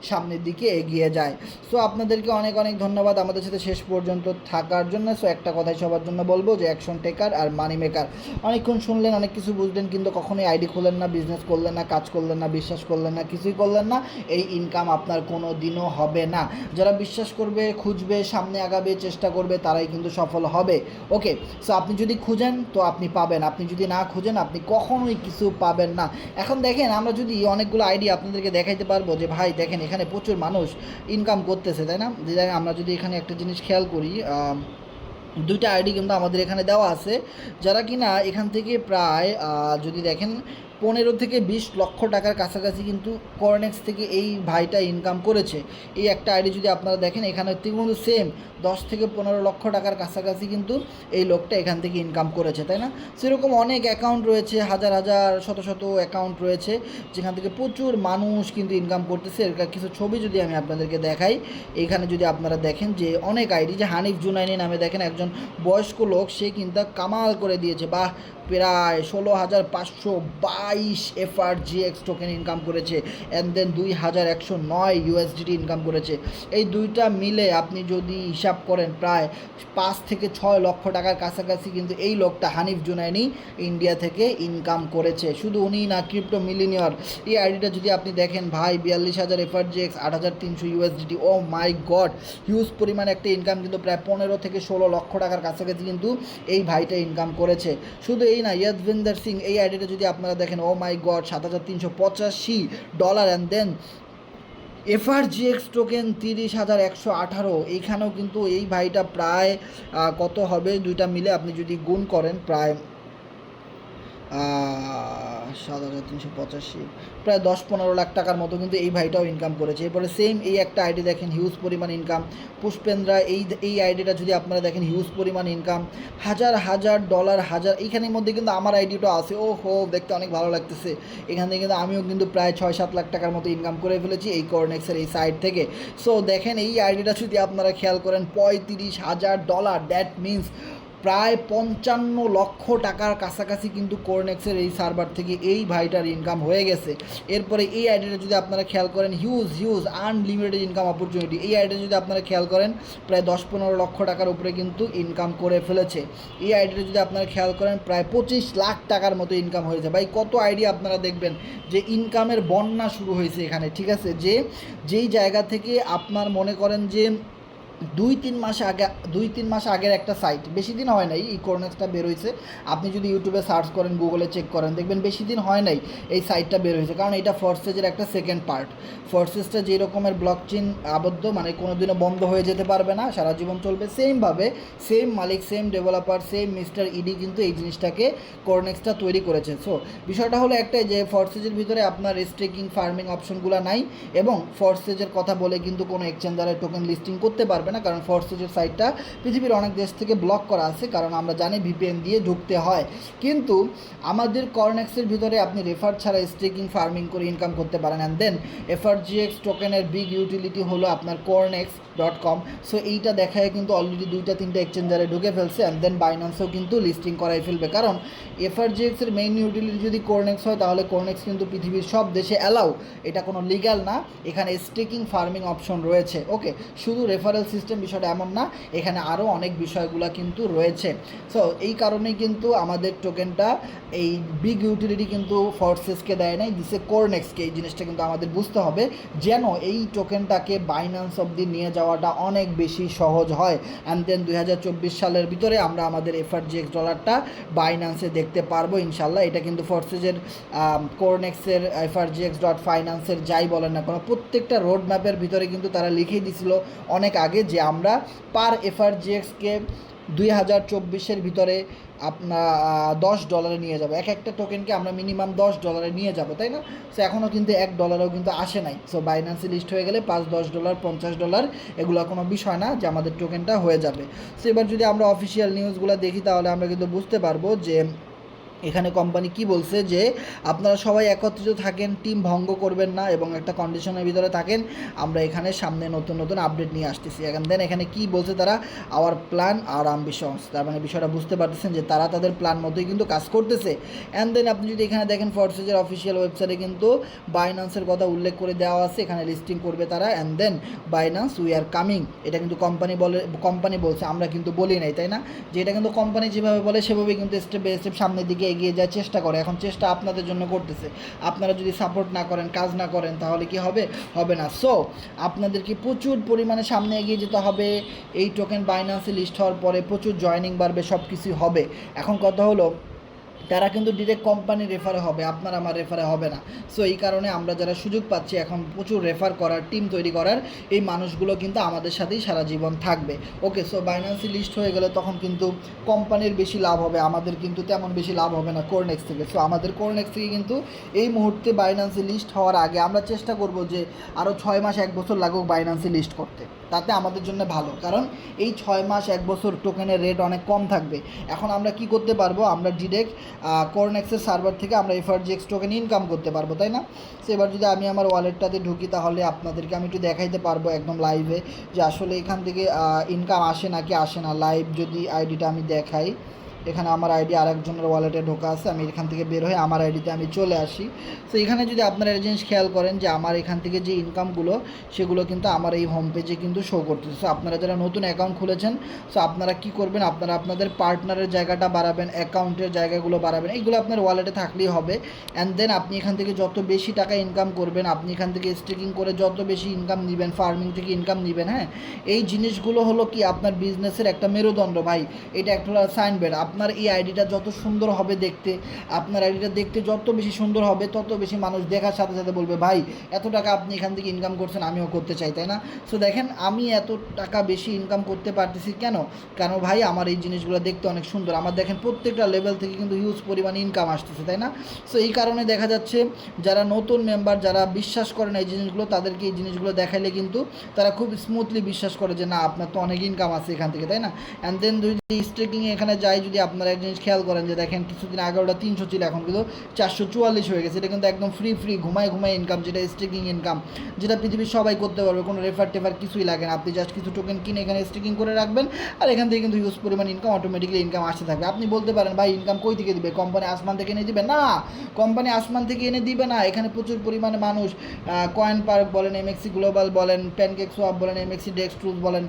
সামনের দিকে এগিয়ে যায়। সো আপনাদেরকে অনেক অনেক ধন্যবাদ আমাদের সাথে শেষ পর্যন্ত থাকার জন্য। সো একটা কথাই সবার জন্য বলবো যে অ্যাকশন টেকার আর মানি মেকার। অনেকক্ষণ শুনলেন, অনেক কিছু বুঝলেন, কিন্তু কখনোই আইডি খুললেন না, বিজনেস করলেন না, কাজ করলেন না, বিশ্বাস করলেন না, কিছুই করলেন না, এই ইনকাম আপনার কোনো দিনও হবে না। যারা বিশ্বাস করবে, খুঁজবে, সামনে আগাবে, চেষ্টা করবে, তারাই কিন্তু সফল হবে। ওকে, সো আপনি যদি খুঁজেন তো আপনি পাবেন, আপনি যদি না খুঁজেন আপনি কখনোই কিছু পাবেন না। এখন দেখেন, আমরা যদি অনেকগুলো আইডিয়া আপনাদেরকে দেখাইতে পারবো যে ভাই দেখেন এখানে প্রচুর মানুষ ইনকাম করতেছে, তাই না? যে দেখেন আমরা যদি এখানে একটা জিনিস খেয়াল করি, 2টা আইডি কিন্তু আমাদের এখানে দেওয়া আছে, যারা কিনা এখান থেকে প্রায় যদি দেখেন 15 থেকে 20 লক্ষ টাকার কাছাকাছি কিন্তু কোরনেক্স থেকে এই ভাইটা ইনকাম করেছে। এই একটা আইডি যদি আপনারা দেখেন, এখানে কিন্তু সেম 10 থেকে 15 লক্ষ টাকার কাছাকাছি কিন্তু এই লোকটা এখান থেকে ইনকাম করেছে, তাই না? সেরকম অনেক অ্যাকাউন্ট রয়েছে, হাজার হাজার শত শত অ্যাকাউন্ট রয়েছে যেখান থেকে প্রচুর মানুষ কিন্তু ইনকাম করতেছে। এর কিছু ছবি যদি আমি আপনাদেরকে দেখাই, এখানে যদি আপনারা দেখেন যে অনেক আইডি, যে হানিফ জুনাইনি নামে দেখেন একজন বয়স্ক লোক, সে কিন্তু কামাল করে দিয়েছে, বা প্রায় 16,522 এফআরজিএক্স টোকেন ইনকাম করেছে। অ্যান্ড দেন 2,109 ইউএসডিটি ইনকাম করেছে। এই দুইটা মিলে আপনি যদি হিসাব করেন প্রায় 5 থেকে 6 লক্ষ টাকার কাছাকাছি কিন্তু এই লোকটা হানিফ জুনাইনি ইন্ডিয়া থেকে ইনকাম করেছে। শুধু উনিই না, ক্রিপ্টো মিলিনিয়র। এই আইডিটা যদি আপনি দেখেন ভাই, 42,000 FRGX, 8,300 USDT. O my god, huge পরিমাণে একটা ইনকাম, কিন্তু প্রায় 15 থেকে 16 লক্ষ টাকার কাছাকাছি কিন্তু এই ভাইটা ইনকাম করেছে। শুধু এই না, ইয়াদভিন্দর সিং, এই আইডিটা যদি আপনারা দেখেন, oh my god, $7,385। And then FRGX token 30,118। এইখানেও কিন্তু এই ভাইটা প্রায় কত হবে, দুইটা মিলে আপনি যদি গুণ করেন প্রায় 7,385, প্রায় 10-15 লাখ টাকার মতো কিন্তু এই ভাইটাও ইনকাম করেছে। এরপরে সেম এই একটা আইডি দেখেন, হিউজ পরিমাণ ইনকাম, পুষ্পেন্দ্রা। এই আইডিটা যদি আপনারা দেখেন, হিউজ পরিমাণ ইনকাম, হাজার হাজার ডলার, হাজার। এইখানের মধ্যে কিন্তু আমার আইডিটা আছে, ও হো, দেখতে অনেক ভালো লাগতেছে। এখান থেকে কিন্তু আমিও কিন্তু প্রায় 6-7 লাখ টাকার মতো ইনকাম করে ফেলেছি এই কোরনেক্সের এই সাইট থেকে। সো দেখেন এই আইডিটা যদি আপনারা খেয়াল করেন, $35,000, দ্যাট মিনস প্রায় 55 লক্ষ টাকার কাছাকাছি কিন্তু কোরনেক্সের এই সার্ভার থেকে এই ভাইটার ইনকাম হয়ে গেছে। এরপরে এই আইডিটা যদি আপনারা খেয়াল করেন, হিউজ আনলিমিটেড ইনকাম অপরচুনিটি। এই আইডিটা যদি আপনারা খেয়াল করেন, প্রায় 10-15 লক্ষ টাকার উপরে কিন্তু ইনকাম করে ফেলেছে। এই আইডিটা যদি আপনারা খেয়াল করেন, প্রায় 25 লাখ টাকার মতো ইনকাম হয়েছে। ভাই কত আইডিয়া আপনারা দেখবেন যে ইনকামের বন্যা শুরু হয়েছে এখানে, ঠিক আছে? যেই জায়গা থেকে আপনার মনে করেন যে 2-3 মাস আগের একটা সাইট, বেশি দিন হয় নাই এই কোরনেক্সটা বের হয়েছে। আপনি যদি ইউটিউবে সার্চ করেন, গুগলে চেক করেন, দেখবেন বেশি দিন হয় নাই এই সাইটটা বের হয়েছে। কারণ এটা ফোর্সেজের একটা সেকেন্ড পার্ট। ফোর্সেজটা যেই রকমের ব্লকচেন আবদ্ধ, মানে কোনো দিনও বন্ধ হয়ে যেতে পারবে না, সারা জীবন চলবে, সেমভাবে সেম মালিক, same developer, same mister ED কিন্তু এই জিনিসটাকে কোরনেক্সটা তৈরি করেছে। সো বিষয়টা হলো একটাই, যে ফোর্সেজের ভিতরে আপনার স্টেকিং, ফার্মিং অপশনগুলো নাই, এবং ফোর্সেজের কথা বলে কিন্তু কোনো এক্সচেঞ্জারের টোকেন লিস্টিং করতে পারবে না, কারণ ফোর্সেজের সাইটটা পৃথিবীর অনেক দেশ থেকে ব্লক করা আছে, কারণ আমরা জানি ভিপিএন দিয়ে ঢুকতে হয়। কিন্তু আমাদের কর্নেক্সের ভিতরে আপনি রেফার ছাড়া স্টেকিং ফার্মিং করে ইনকাম করতে পারেন। অ্যান্ড দেন এফআরজিএক্স টোকেনের বিগ ইউটিলিটি হলো আপনার cornex.com। সো এইটা দেখায় কিন্তু অলরেডি 2-3টা এক্সচেঞ্জারে ঢুকে ফেলছে। অ্যান্ড দেন বাইন্যান্সেও কিন্তু লিস্টিং করাই ফেলবে, কারণ এফআরজিএক্সের মেইন ইউটিলিটি যদি কোরনেক্স হয় তাহলে কোরনেক্স কিন্তু পৃথিবীর সব দেশে অ্যালাউ, এটা কোনো লিগ্যাল না। এখানে স্টেকিং ফার্মিং অপশন রয়েছে। ওকে, শুধু রেফারেল সিস্টেম বিষয়টা এমন না, এখানে আরও অনেক বিষয়গুলো কিন্তু রয়েছে। সো এই কারণেই কিন্তু আমাদের টোকেনটা এই বিগ ইউটিলিটি কিন্তু ফোর্সেসকে দেয় নাই, দিছে কোরনেক্সকে। এই জিনিসটা কিন্তু আমাদের বুঝতে হবে, যেন এই টোকেনটাকে বাইন্যান্স অবধি নিয়ে যাওয়াটা অনেক বেশি সহজ হয়। অ্যান্ড দেন 2024 সালের ভিতরে আমরা আমাদের এফআরজিএক্স ডলারটা বাইন্যান্সে দেখতে পারবো ইনশাল্লাহ। এটা কিন্তু ফোর্সেজের কোরনেক্সের FRGX.finance যাই বলেন না কোনো, প্রত্যেকটা রোড ম্যাপের ভিতরে কিন্তু তারা লিখেই দিছিল অনেক আগে যে আমরা পার এফআরজিএক্সকে 2024-এর ভিতরে আপনার $10 নিয়ে যাবো, একটা টোকেনকে আমরা মিনিমাম $10 নিয়ে যাব, তাই না? সো এখনও কিন্তু $1 কিন্তু আসে নাই। সো বাইন্যান্সে লিস্ট হয়ে গেলে $5, $10, $50 এগুলো কোনো বিষয় না যে আমাদের টোকেনটা হয়ে যাবে। সো এবার যদি আমরা অফিসিয়াল নিউজগুলো দেখি তাহলে আমরা কিন্তু বুঝতে পারবো যে এখানে কোম্পানি কি বলছে, যে আপনারা সবাই একত্রিত থাকেন, টিম ভঙ্গ করবেন না এবং একটা কন্ডিশনের ভিতরে থাকেন। আমরা এখানে সামনে নতুন নতুন আপডেট নিয়ে আসতেছি। এখন দেন এখানে কি বলছে তারা, আওয়ার প্ল্যান আর অ্যাম্বিশনস, তার মানে বিষয়টা বুঝতে পারতেছেন যে তারা তাদের প্ল্যান মতোই কিন্তু কাজ করতেছে। অ্যান্ড দেন আপনি যদি এখানে দেখেন ফোর্সেজের অফিসিয়াল ওয়েবসাইটে কিন্তু বাইন্যান্সের কথা উল্লেখ করে দেওয়া আছে, এখানে লিস্টিং করবে তারা। And then Binance we are coming, এটা কিন্তু কোম্পানি বলছে, আমরা কিন্তু বলি নাই, তাই না? যে এটা কিন্তু কোম্পানি যেভাবে বলে সেভাবেই কিন্তু স্টেপ বাই স্টেপ সামনের দিকে এগিয়ে যাওয়ার চেষ্টা করে। এখন চেষ্টা আপনাদের জন্য করতেছে, আপনারা যদি সাপোর্ট না করেন, কাজ না করেন, তাহলে কি হবে? হবে না। সো আপনাদেরকে প্রচুর পরিমাণে সামনে এগিয়ে যেতে হবে। এই টোকেন বাইন্যান্সে লিস্ট হওয়ার পরে প্রচুর জয়নিং বাড়বে, সব কিছুই হবে। এখন কথা হলো তারা কিন্তু ডিরেক্ট কোম্পানি রেফারে হবে, আপনার আমার রেফারে হবে না। সো এই কারণে আমরা যারা সুযোগ পাচ্ছি এখন প্রচুর রেফার করার, টিম তৈরি করার, এই মানুষগুলো কিন্তু আমাদের সাথেই সারা জীবন থাকবে। ওকে, সো বাইন্যান্সে লিস্ট হয়ে গেলে তখন কিন্তু কোম্পানির বেশি লাভ হবে, আমাদের কিন্তু তেমন বেশি লাভ হবে না কোরনেক্স থেকে। সো আমাদের কোরনেক্স থেকে কিন্তু এই মুহূর্তে বাইন্যান্সে লিস্ট হওয়ার আগে আমরা চেষ্টা করব যে আরও 6 মাস 1 বছর লাগুক বাইন্যান্সে লিস্ট করতে, তাতে আমাদের জন্য ভালো, কারণ এই 6 মাস 1 বছর টোকেনের রেট অনেক কম থাকবে। এখন আমরা কি করতে পারবো, আমরা ডিরেক্ট কোরনেক্সের সার্ভার থেকে আমরা এফআরজিএক্স টোকেন ইনকাম করতে পারবো, তাই না? সো এবার যদি আমি আমার ওয়ালেটটাতে ঢুকি তাহলে আপনাদেরকে আমি একটু দেখাইতে পারবো একদম লাইভে যে আসলে এখান থেকে ইনকাম আসে নাকি আসে না। লাইভ যদি আইডিটা আমি দেখাই, এখানে আমার আইডি আরেকজনের ওয়ালেটে ঢোকা আছে, আমি এখান থেকে বের হয়ে আমার আইডিতে আমি চলে আসি। সো এখানে যদি আপনারা একটা জিনিস খেয়াল করেন যে আমার এখান থেকে যে ইনকামগুলো সেগুলো কিন্তু আমার এই হোম পেজে কিন্তু শো করতেছে। সো আপনারা যারা নতুন অ্যাকাউন্ট খুলেছেন, সো আপনারা কি করবেন, আপনারা আপনাদের পার্টনারের জায়গাটা বাড়াবেন, অ্যাকাউন্টের জায়গাগুলো বাড়াবেন, এইগুলো আপনার ওয়ালেটে থাকলেই হবে। অ্যান্ড দেন আপনি এখান থেকে যত বেশি টাকা ইনকাম করবেন, আপনি এখান থেকে স্টেকিং করে যত বেশি ইনকাম নেবেন, ফার্মিং থেকে ইনকাম নেবেন, হ্যাঁ, এই জিনিসগুলো হলো কি আপনার বিজনেসের একটা মেরুদণ্ড ভাই। এটা একটা সাইনবোর্ড। আপনার এই আইডিটা যত সুন্দর হবে দেখতে, আপনার আইডিটা দেখতে যত বেশি সুন্দর হবে, তত বেশি মানুষ দেখার সাথে সাথে বলবে ভাই এত টাকা আপনি এখান থেকে ইনকাম করছেন, আমিও করতে চাই, তাই না? সো দেখেন আমি এত টাকা বেশি ইনকাম করতে পারতেছি কেন? কেন ভাই আমার এই জিনিসগুলো দেখতে অনেক সুন্দর, আমার দেখেন প্রত্যেকটা লেভেল থেকে কিন্তু হিউজ পরিমাণে ইনকাম আসতেছে, তাই না? সো এই কারণে দেখা যাচ্ছে যারা নতুন মেম্বার, যারা বিশ্বাস করেন এই জিনিসগুলো, তাদেরকে এই জিনিসগুলো দেখাইলে কিন্তু তারা খুব স্মুথলি বিশ্বাস করে যে না আপনার তো অনেক ইনকাম আছে এখান থেকে, তাই না? অ্যান্ড দেন যদি স্টেকিংয়ে এখানে যাই, যদি আপনারা এক জিনিস খেয়াল করেন যে দেখেন কিছুদিন আগে ওটা 300 ছিল, এখন কিন্তু 444 হয়ে গেছে। এটা কিন্তু একদম ফ্রি ঘুমায় ইনকাম, যেটা স্টেকিং ইনকাম, যেটা পৃথিবীর সবাই করতে পারবে, কোনো টেফার কিছুই লাগে না। আপনি জাস্ট কিছু টোকেন কিনে এখানে স্টেকিং করে রাখবেন, আর এখান থেকে কিন্তু হিউজ পরিমাণ ইনকাম, অটোমেটিক্যালি ইনকাম আসতে থাকবে। আপনি বলতে পারেন ভাই ইনকাম কই থেকে দিবে, কোম্পানি আসমান থেকে এনে দিবে? না, কোম্পানি আসমান থেকে এনে দিবে না। এখানে প্রচুর পরিমাণে মানুষ কয়েন পার্ক বলেন, এমএক্সি গ্লোবাল বলেন, প্যানকেক সোয়াপ বলেন, এমএক্সি ডেক্স ট্রুথ বলেন,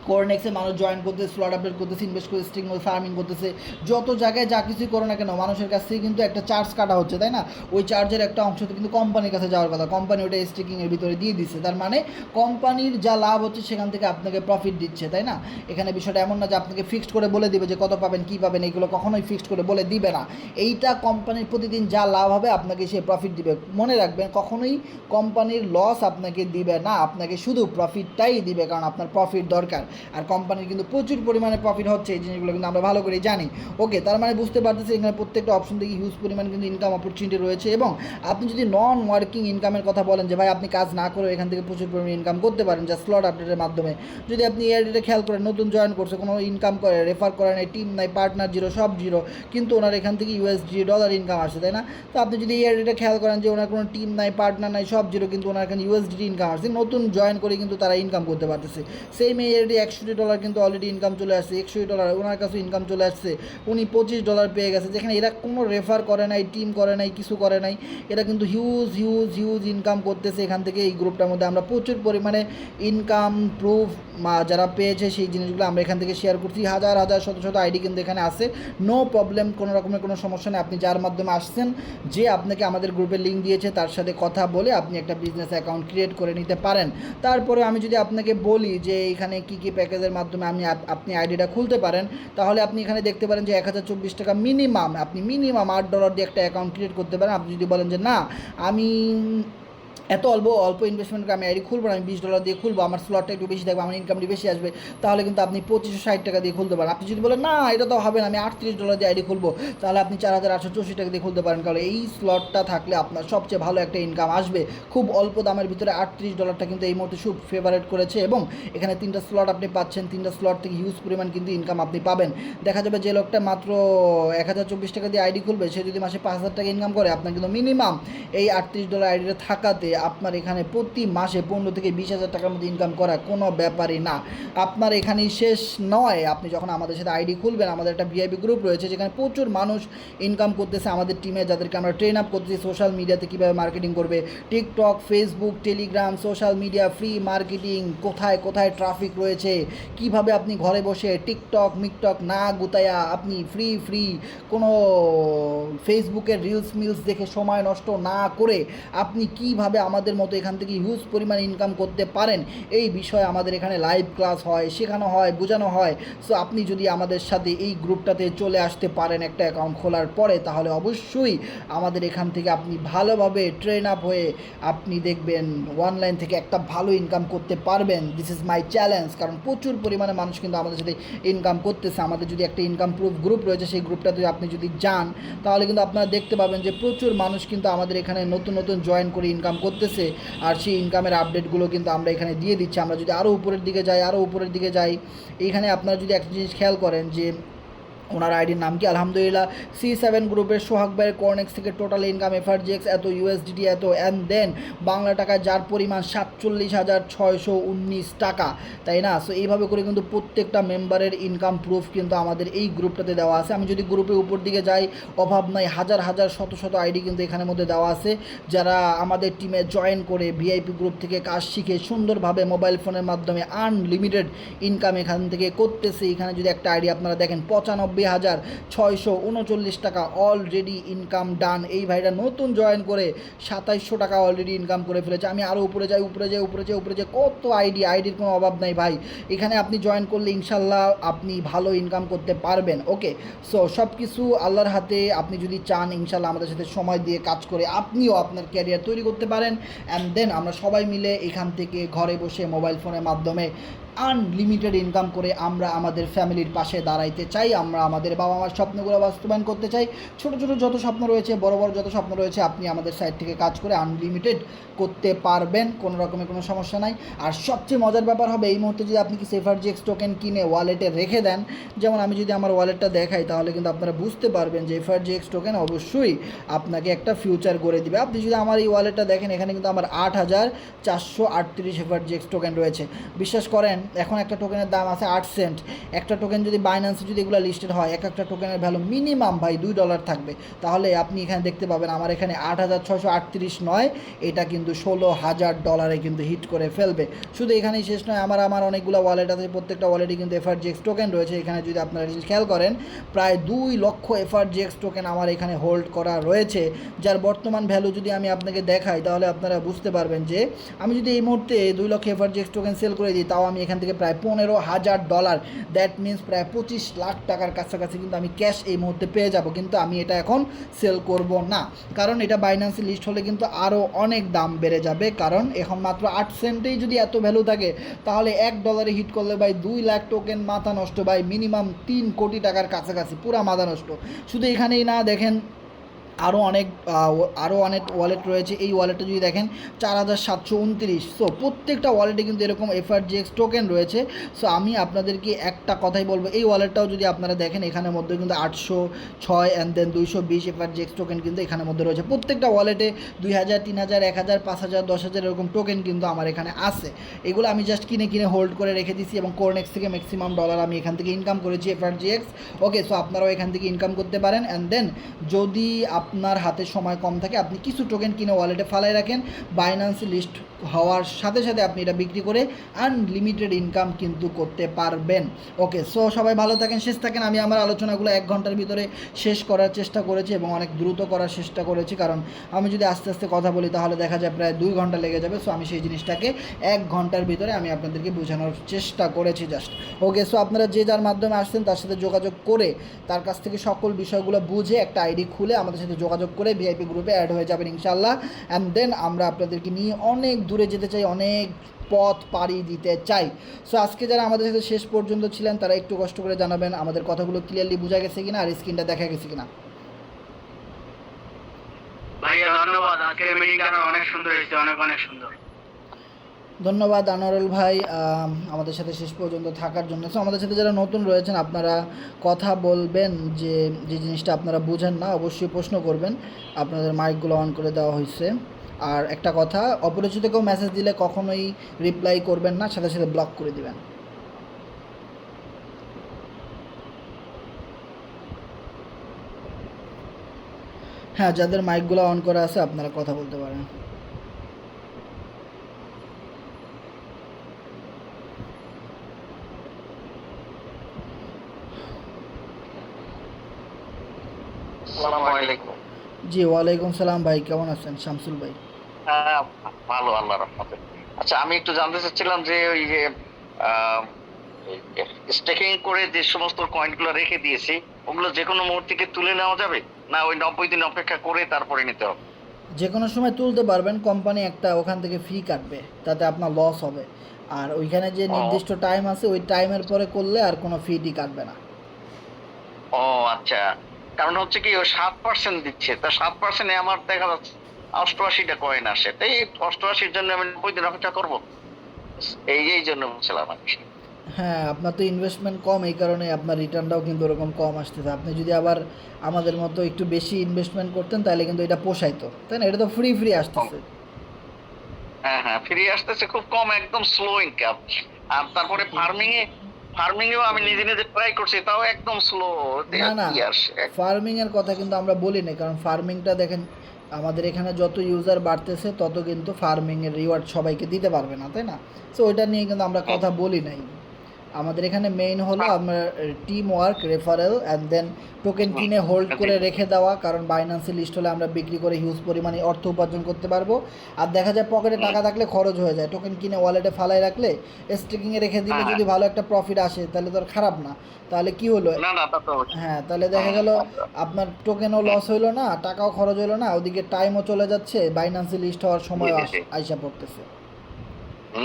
কোরনেক্সে মানুষ জয়েন করতেছে, স্লট আপডেট করতেছে, ইনভেস্ট করে স্টিং ফার্মিং করতেছে, যত জায়গায় যা কিছুই করো না কেন মানুষের কাছ থেকে কিন্তু একটা চার্জ কাটা হচ্ছে, তাই না? ওই চার্জের একটা অংশ কিন্তু কোম্পানির কাছে যাওয়ার কথা, কোম্পানি ওটা স্টেকিংয়ের ভিতরে দিয়ে দিচ্ছে। তার মানে কোম্পানির যা লাভ হচ্ছে সেখান থেকে আপনাকে প্রফিট দিচ্ছে, তাই না? এখানে বিষয়টা এমন না যে আপনাকে ফিক্সড করে বলে দিবে যে কত পাবেন কী পাবেন, এইগুলো কখনোই ফিক্সড করে বলে দিবে না। এইটা কোম্পানির প্রতিদিন যা লাভ হবে আপনাকে সে প্রফিট দিবে। মনে রাখবেন কখনোই কোম্পানির লস আপনাকে দিবে না, আপনাকে শুধু প্রফিটটাই দিবে, কারণ আপনার প্রফিট দরকার। আর কোম্পানির কিন্তু প্রচুর পরিমাণে প্রফিট হচ্ছে, এই জিনিসগুলো কিন্তু আমরা ভালো করে জানি। ওকে, তার মানে বুঝতে পারতেছি এখানে প্রত্যেকটা অপশন থেকে হিউজ পরিমাণে কিন্তু ইনকাম অপরচুনিটি রয়েছে। এবং আপনি যদি নন ওয়ার্কিং ইনকামের কথা বলেন যে ভাই আপনি কাজ না করে এখান থেকে প্রচুর পরিমাণে ইনকাম করতে পারেন যা স্লট আপডেটের মাধ্যমে, যদি আপনি এআইডিটা খেয়াল করেন, নতুন জয়েন করছে, কোনো ইনকাম করে, রেফার করে নাই, টিম নাই, পার্টনার জিরো, সব জিরো, কিন্তু ওনার এখান থেকে ইউএসডি ডলার ইনকাম আসছে, তাই না? তো আপনি যদি এআইডিটা খেয়াল করেন যে ওনার কোনো টিম নাই, পার্টনার নাই, সব জিরো, কিন্তু ওনার এখানে ইউএসডি ইনকাম আসছে, নতুন জয়েন করে কিন্তু তারা ইনকাম করতে পারতেছে। সেম এআইডি $100 কিন্তু অলরেডি ইনকাম চলে আসছে, $100 ওনার কাছে ইনকাম চলে আসছে, উনি $25 পেয়ে গেছে, যেখানে এরা কোনো রেফার করে নাই, টিম করে নাই, কিছু করে নাই, এরা কিন্তু হিউজ হিউজ হিউজ ইনকাম করতেছে এখান থেকে। এই গ্রুপটার মধ্যে আমরা প্রচুর পরিমাণে ইনকাম প্রুফ যারা পেয়েছে সেই জিনিসগুলো আমরা এখান থেকে শেয়ার করছি। হাজার হাজার শত শত আইডি কিন্তু এখানে আছে, নো প্রবলেম, কোনো রকমের কোনো সমস্যা নেই। আপনি যার মাধ্যমে আসছেন, যে আপনাকে আমাদের গ্রুপের লিঙ্ক দিয়েছে, তার সাথে কথা বলে আপনি একটা বিজনেস অ্যাকাউন্ট ক্রিয়েট করে নিতে পারেন। তারপরে আমি যদি আপনাকে বলি যে এখানে কী কী প্যাকেজের মাধ্যমে আপনি আইডিটা খুলতে পারেন, তাহলে আপনি এখানে দেখতে পারেন যে 1024 টাকা মিনিমাম, আপনি মিনিমাম $8 দিয়ে একটা অ্যাকাউন্ট ক্রিয়েট করতে পারেন। আপনি যদি বলেন যে না আমি এত অল্প ইনভেস্টমেন্ট করে আমি আইডি খুলবো না, আমি $20 দিয়ে খুলবো, আমার স্লটটা একটু বেশি থাকবে, আমার ইনকামটি বেশি আসবে, তাহলে কিন্তু আপনি 2560 টাকা দিয়ে খুলতে পারেন। আপনি যদি বলেন না এটা তো হবে না, আমি $38 দিয়ে আইডি খুলবো, তাহলে আপনি 4884 টাকা দিয়ে খুলতে পারেন। কারণ এই স্লটটা থাকলে আপনার সবচেয়ে ভালো একটা ইনকাম আসবে খুব অল্প দামের ভিতরে। $38টা কিন্তু এই মুহূর্তে খুব ফেভারেট করেছে, এবং এখানে 3টা স্লট আপনি পাচ্ছেন, 3টা স্লট থেকে হিউজ পরিমাণ কিন্তু ইনকাম আপনি পাবেন। দেখা যাবে যে লোকটা মাত্র 1024 টাকা দিয়ে আইডি খুলবে, সে যদি মাসে 5000 টাকা ইনকাম করে, আপনার কিন্তু মিনিমাম এই $38 আইডিটা থাকাতে আপনার এখানে প্রতি মাসে 15 থেকে 20,000 টাকার মধ্যে ইনকাম করা কোনো ব্যাপারই না। আপনার এখানেই শেষ নয়, আপনি যখন আমাদের সাথে আইডি খুলবেন, আমাদের একটা ভিআইপি গ্রুপ রয়েছে যেখানে প্রচুর মানুষ ইনকাম করতেছে আমাদের টিমে, যাদেরকে আমরা ট্রেন আপ করতেছি সোশ্যাল মিডিয়াতে কীভাবে মার্কেটিং করবে, TikTok, Facebook, Telegram, social media, free marketing, কোথায় কোথায় ট্রাফিক রয়েছে, কিভাবে আপনি ঘরে বসে টিকটক মিকটক না গুতায়া আপনি ফ্রি কোনো ফেসবুকের রিলস দেখে সময় নষ্ট না করে আপনি কিভাবে আমাদের মতো এখান থেকে হিউজ পরিমাণ ইনকাম করতে পারেন, এই বিষয়ে আমাদের এখানে লাইভ ক্লাস হয়, শেখানো হয়, বোঝানো হয়। সো আপনি যদি আমাদের সাথে এই গ্রুপটাতে চলে আসতে পারেন একটা অ্যাকাউন্ট খোলার পরে, তাহলে অবশ্যই আমাদের এখান থেকে আপনি ভালোভাবে ট্রেন আপ হয়ে আপনি দেখবেন অনলাইন থেকে একটা ভালো ইনকাম করতে পারবেন। দিস ইজ মাই চ্যালেঞ্জ, কারণ প্রচুর পরিমাণে মানুষ কিন্তু আমাদের সাথে ইনকাম করতেছে। আমাদের যদি একটা ইনকাম প্রুফ গ্রুপ রয়েছে, সেই গ্রুপটাতে আপনি যদি যান, তাহলে কিন্তু আপনারা দেখতে পাবেন যে প্রচুর মানুষ কিন্তু আমাদের এখানে নতুন নতুন জয়েন করে ইনকাম করতেছে, আর সেই ইনকামের আপডেটগুলো কিন্তু আমরা এখানে দিয়ে দিচ্ছি। আমরা যদি আরও উপরের দিকে যাই, এইখানে আপনারা যদি একটা জিনিস খেয়াল করেন যে ওনার আইডির নাম কি, আলহামদুলিল্লাহ C7 গ্রুপের সোহাগ ভাইয়ের কর্নেক্স থেকে টোটাল ইনকাম এফআরজিএক্স এত, ইউএসডিটি এত, অ্যান্ড দেন বাংলা টাকায় যার পরিমাণ 47,619 টাকা, তাই না? সো এইভাবে করে কিন্তু প্রত্যেকটা মেম্বারের ইনকাম প্রুফ কিন্তু আমাদের এই গ্রুপটাতে দেওয়া আছে। আমি যদি গ্রুপের উপর দিকে যাই, অভাব নাই, হাজার হাজার শত শত আইডি কিন্তু এখানের মধ্যে দেওয়া আছে, যারা আমাদের টিমে জয়েন করে ভিআইপি গ্রুপ থেকে কাজ শিখে সুন্দরভাবে মোবাইল ফোনের মাধ্যমে আনলিমিটেড ইনকাম এখান থেকে করতেছে। এখানে যদি একটা আইডি আপনারা দেখেন 95,639 টাকা অলরেডি ইনকাম ডান। এই ভাইটা নতুন জয়েন করে 2700 টাকা অলরেডি ইনকাম করে ফেলেছে। আমি আরও উপরে যাই, কত আইডির কোনো অভাব নাই ভাই। এখানে আপনি জয়েন করলে ইনশাল্লাহ আপনি ভালো ইনকাম করতে পারবেন। ওকে, সো সব কিছু আল্লাহর হাতে। আপনি যদি চান ইনশাল্লাহ আমাদের সাথে সময় দিয়ে কাজ করে আপনিও আপনার ক্যারিয়ার তৈরি করতে পারেন, অ্যান্ড দেন আমরা সবাই মিলে এখান থেকে ঘরে বসে মোবাইল ফোনের মাধ্যমে আনলিমিটেড ইনকাম করে আমরা আমাদের ফ্যামিলির পাশে দাঁড়াইতে চাই। আমরা আমাদের বাবা মার স্বপ্নগুলো বাস্তবায়ন করতে চাই। ছোটো ছোটো যত স্বপ্ন রয়েছে, বড় বড় যত স্বপ্ন রয়েছে, আপনি আমাদের সাইড থেকে কাজ করে আনলিমিটেড করতে পারবেন, কোনো রকমের কোনো সমস্যা নাই। আর সবচেয়ে মজার ব্যাপার হবে, এই মুহূর্তে যদি আপনি কিছু এফআরজিএক্স টোকেন কিনে ওয়ালেটে রেখে দেন, যেমন আমি যদি আমার ওয়ালেটটা দেখাই, তাহলে কিন্তু আপনারা বুঝতে পারবেন যে এফআরজিএক্স টোকেন অবশ্যই আপনাকে একটা ফিউচার গড়ে দিবে। আপনি যদি আমার এই ওয়ালেটটা দেখেন, এখানে কিন্তু আমার 8,438 এফআরজিএক্স টোকেন রয়েছে। বিশ্বাস করেন, এখন একটা টোকেনের দাম আছে 8 সেন্ট। একটা টোকেন যদি বাইন্যান্সে যদি এগুলো লিস্টেড হয়, একটা টোকেনের ভ্যালু মিনিমাম ভাই $2 থাকবে। তাহলে আপনি এখানে দেখতে পাবেন আমার এখানে 8,638 নয়, এটা কিন্তু $16,000 কিন্তু হিট করে ফেলবে। শুধু এখানেই শেষ নয়, আমার অনেকগুলো ওয়ালেট আছে, প্রত্যেকটা ওয়ালেটে কিন্তু এফআরজিএক্স টোকেন রয়েছে। এখানে যদি আপনারা খেয়াল করেন, প্রায় 2 লক্ষ এফআরজিএক্স টোকেন আমার এখানে হোল্ড করা রয়েছে, যার বর্তমান ভ্যালু যদি আমি আপনাকে দেখাই, তাহলে আপনারা বুঝতে পারবেন যে আমি যদি এই মুহূর্তে 2 লক্ষ এফআরজিএক্স টোকেন সেল করে দিই, তাও আমি এখানে এখান থেকে প্রায় $15,000, দ্যাট মিন্স প্রায় 25 লাখ টাকার কাছাকাছি কিন্তু আমি ক্যাশ এই মুহূর্তে পেয়ে যাব, কিন্তু আমি এটা এখন সেল করব না, কারণ এটা বাইন্যান্সে লিস্ট হলে কিন্তু আরও অনেক দাম বেড়ে যাবে। কারণ এখন মাত্র 8 সেন্টেই যদি এত ভ্যালু থাকে, তাহলে $1 হিট করলে ভাই 2 লাখ টোকেন, মাথা নষ্ট ভাই, মিনিমাম 3 কোটি টাকার কাছাকাছি, পুরা মাথা নষ্ট। শুধু এখানেই না, দেখেন আরও অনেক ওয়ালেট রয়েছে। এই ওয়ালেটে যদি দেখেন 4729, সো প্রত্যেকটা ওয়ালেটে কিন্তু এরকম FRGX টোকেন রয়েছে। সো আমি আপনাদেরকে একটা কথাই বলবো, এই ওয়ালেটটাও যদি আপনারা দেখেন, এখানের মধ্যে কিন্তু 806 অ্যান্ড দেন 220 FRGX টোকেন কিন্তু এখানের মধ্যে রয়েছে। প্রত্যেকটা ওয়ালেটে 2000, 3000, 1000, 5000, 10,000 এরকম টোকেন কিন্তু আমার এখানে আছে। এগুলো আমি জাস্ট কিনে হোল্ড করে রেখে দিছি, এবং কোরনেক্স থেকে ম্যাক্সিমাম ডলার আমি এখান থেকে ইনকাম করেছি FRGX। ওকে, সো আপনারাও এখান থেকে ইনকাম করতে পারেন। অ্যান্ড দেন যদি আপনার হাতে সময় কম থাকে, আপনি কিছু টোকেন কিনে ওয়ালেটে ফালাই রাখেন, বাইন্যান্সে লিস্ট হওয়ার সাথে সাথে আপনি এটা বিক্রি করে আনলিমিটেড ইনকাম কিন্তু করতে পারবেন। ওকে, সো সবাই ভালো থাকেন, শেষ থাকেন। আমি আমার আলোচনাগুলো 1 ঘন্টার ভিতরে শেষ করার চেষ্টা করেছি, এবং অনেক দ্রুত করার চেষ্টা করেছি, কারণ আমি যদি আস্তে আস্তে কথা বলি তাহলে দেখা যায় প্রায় 2 ঘন্টা লেগে যাবে। সো আমি সেই জিনিসটাকে 1 ঘন্টার ভিতরে আমি আপনাদেরকে বোঝানোর চেষ্টা করেছি জাস্ট। ওকে, সো আপনারা যে যার মাধ্যমে আসছেন তার সাথে যোগাযোগ করে, তার কাছ থেকে সকল বিষয়গুলো বুঝে একটা আইডি খুলে আমাদের সাথে যোগাযোগ করে ভিআইপি গ্রুপে অ্যাড হয়ে যাবেন ইনশাল্লাহ। অ্যান্ড দেন আমরা আপনাদেরকে নিয়ে অনেক দূরে যেতে চাই, অনেক পথ পাড়ি দিতে চাই। সো আজকে যারা আমাদের সাথে শেষ পর্যন্ত ছিলেন, তারা একটু কষ্ট করে জানাবেন আমাদের কথাগুলো ক্লিয়ারলি বোঝা গেছে কিনা, আর স্ক্রিনটা দেখা গেছে কিনা। ভাইয়া ধন্যবাদ, আজকের মিটিংটা অনেক সুন্দর হয়েছে, অনেক সুন্দর। ধন্যবাদ আনোয়ারুল ভাই আমাদের সাথে শেষ পর্যন্ত থাকার জন্য। সো আমাদের সাথে যারা নতুন রয়েছেন, আপনারা কথা বলবেন, যে জিনিসটা আপনারা বুঝেন না অবশ্যই প্রশ্ন করবেন। আপনাদের মাইকগুলো অন করে দেওয়া হয়েছে। আর একটা কথা, অপরিচিত কেউ মেসেজ দিলে কখনোই রিপ্লাই করবেন না, সাথে সাথে ব্লক করে দিবেন। হ্যাঁ, যাদের মাইকগুলো অন করা আছে আপনারা কথা বলতে পারেন। আসসালামু আলাইকুম। জি, ওয়ালাইকুম সালাম ভাই, কেমন আছেন শামসুল ভাই? হ্যাঁ, ভালো, আল্লাহর রহমতে। আচ্ছা, আমি একটু জানতে চাচ্ছিলাম যে ওই যে স্টেকিং করে যে সমস্ত কয়েনগুলো রেখে দিয়েছি, ওগুলো যে কোনো মুহূর্তে কি তুলে নেওয়া যাবে, না ওই 90 দিন অপেক্ষা করে তারপরে নিতে হবে? যে কোনো সময় তুলতে পারবেন, কোম্পানি একটা ওখান থেকে ফি কাটবে, তাতে আপনার লস হবে। আর ওইখানে যে নির্দিষ্ট টাইম আছে, ওই টাইমের পরে করলে আর কোনো ফিটি কাটবে না। ও আচ্ছা, কারণ হচ্ছে কি ও 7% দিচ্ছে, তা 7% আমার দেখা যাচ্ছে 88টা কয়েন আসে, তাই 88-র জন্য আমি 90 দিন অপেক্ষা করবো, এই জন্য বলছিলাম আর কি। হ্যাঁ, আপনার তো ইনভেস্টমেন্ট কম, এই কারণে আপনার রিটার্নটাও কিন্তু ওরকম কম আসতেছে। আপনি যদি আবার আমাদের মতো একটু বেশি ইনভেস্টমেন্ট করতেন, তাহলে কিন্তু এটা পোষাইতো, তাই না? এটা তো ফ্রি আসতেছে। হ্যাঁ, ফিরে আসতেছে খুব কম, একদম স্লো ইনকাম। আর তারপরে ফার্মিংয়েও আমি নিজে ট্রাই করছি, তাও একদম স্লো। না, ফার্মিংয়ের কথা কিন্তু আমরা বলি না, কারণ ফার্মিংটা দেখেন, আমাদের এখানে যত ইউজার বাড়তেছে তত কিন্তু ফার্মিংয়ের রিওয়ার্ড সবাইকে দিতে পারবে না, তাই না? সো ওইটা নিয়ে কিন্তু আমরা কথা বলি নাই। আমাদের এখানে মেইন হলো আমরা team work, referral, and then token কিনে হোল্ড করে রেখে দেওয়া, কারণ বাইন্যান্সে লিস্ট হলে আমরা বিক্রি করে হিউজ পরিমাণে অর্থ উপার্জন করতে পারবো। আর দেখা যায় পকেটে টাকা থাকলে খরচ হয়ে যায়, টোকেন কিনে ওয়ালেটে ফালাই রাখলে, স্টেকিংয়ে রেখে দিলে যদি ভালো একটা প্রফিট আসে তাহলে তো আর খারাপ না। তাহলে কি হলো, হ্যাঁ, তাহলে দেখা গেল আপনার টোকেনও লস হইলো না, টাকাও খরচ হইলো না, ওদিকে টাইমও চলে যাচ্ছে, বাইন্যান্সে লিস্ট হওয়ার সময় আইসা পড়তেছে।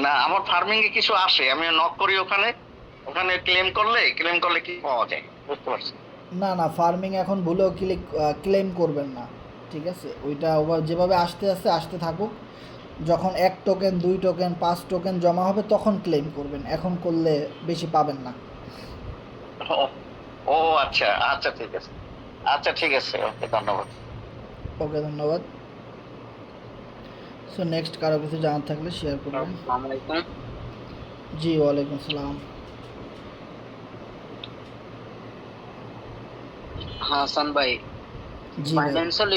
না, আমার ফার্মিং এ কিছু আসে, আমি নক করি ওখানে ক্লেম করলে কি পাওয়া যায়, বুঝতে পারছি। না, ফার্মিং এখন ভুলেও ক্লেম করবেন না, ঠিক আছে? ওইটা যেভাবে আসতে থাকুক, যখন 1 টোকেন 2 টোকেন 5 টোকেন জমা হবে তখন ক্লেম করবেন, এখন করলে বেশি পাবেন না। ও আচ্ছা ঠিক আছে, ওকে, ধন্যবাদ। সো নেক্সট কারো কিছু জানার থাকলে শেয়ার করবেন। আসসালামু আলাইকুম। জি, ওয়ালাইকুম সালাম। হাসান ভাই, জি ভাই। ফাইন্যান্সিয়াল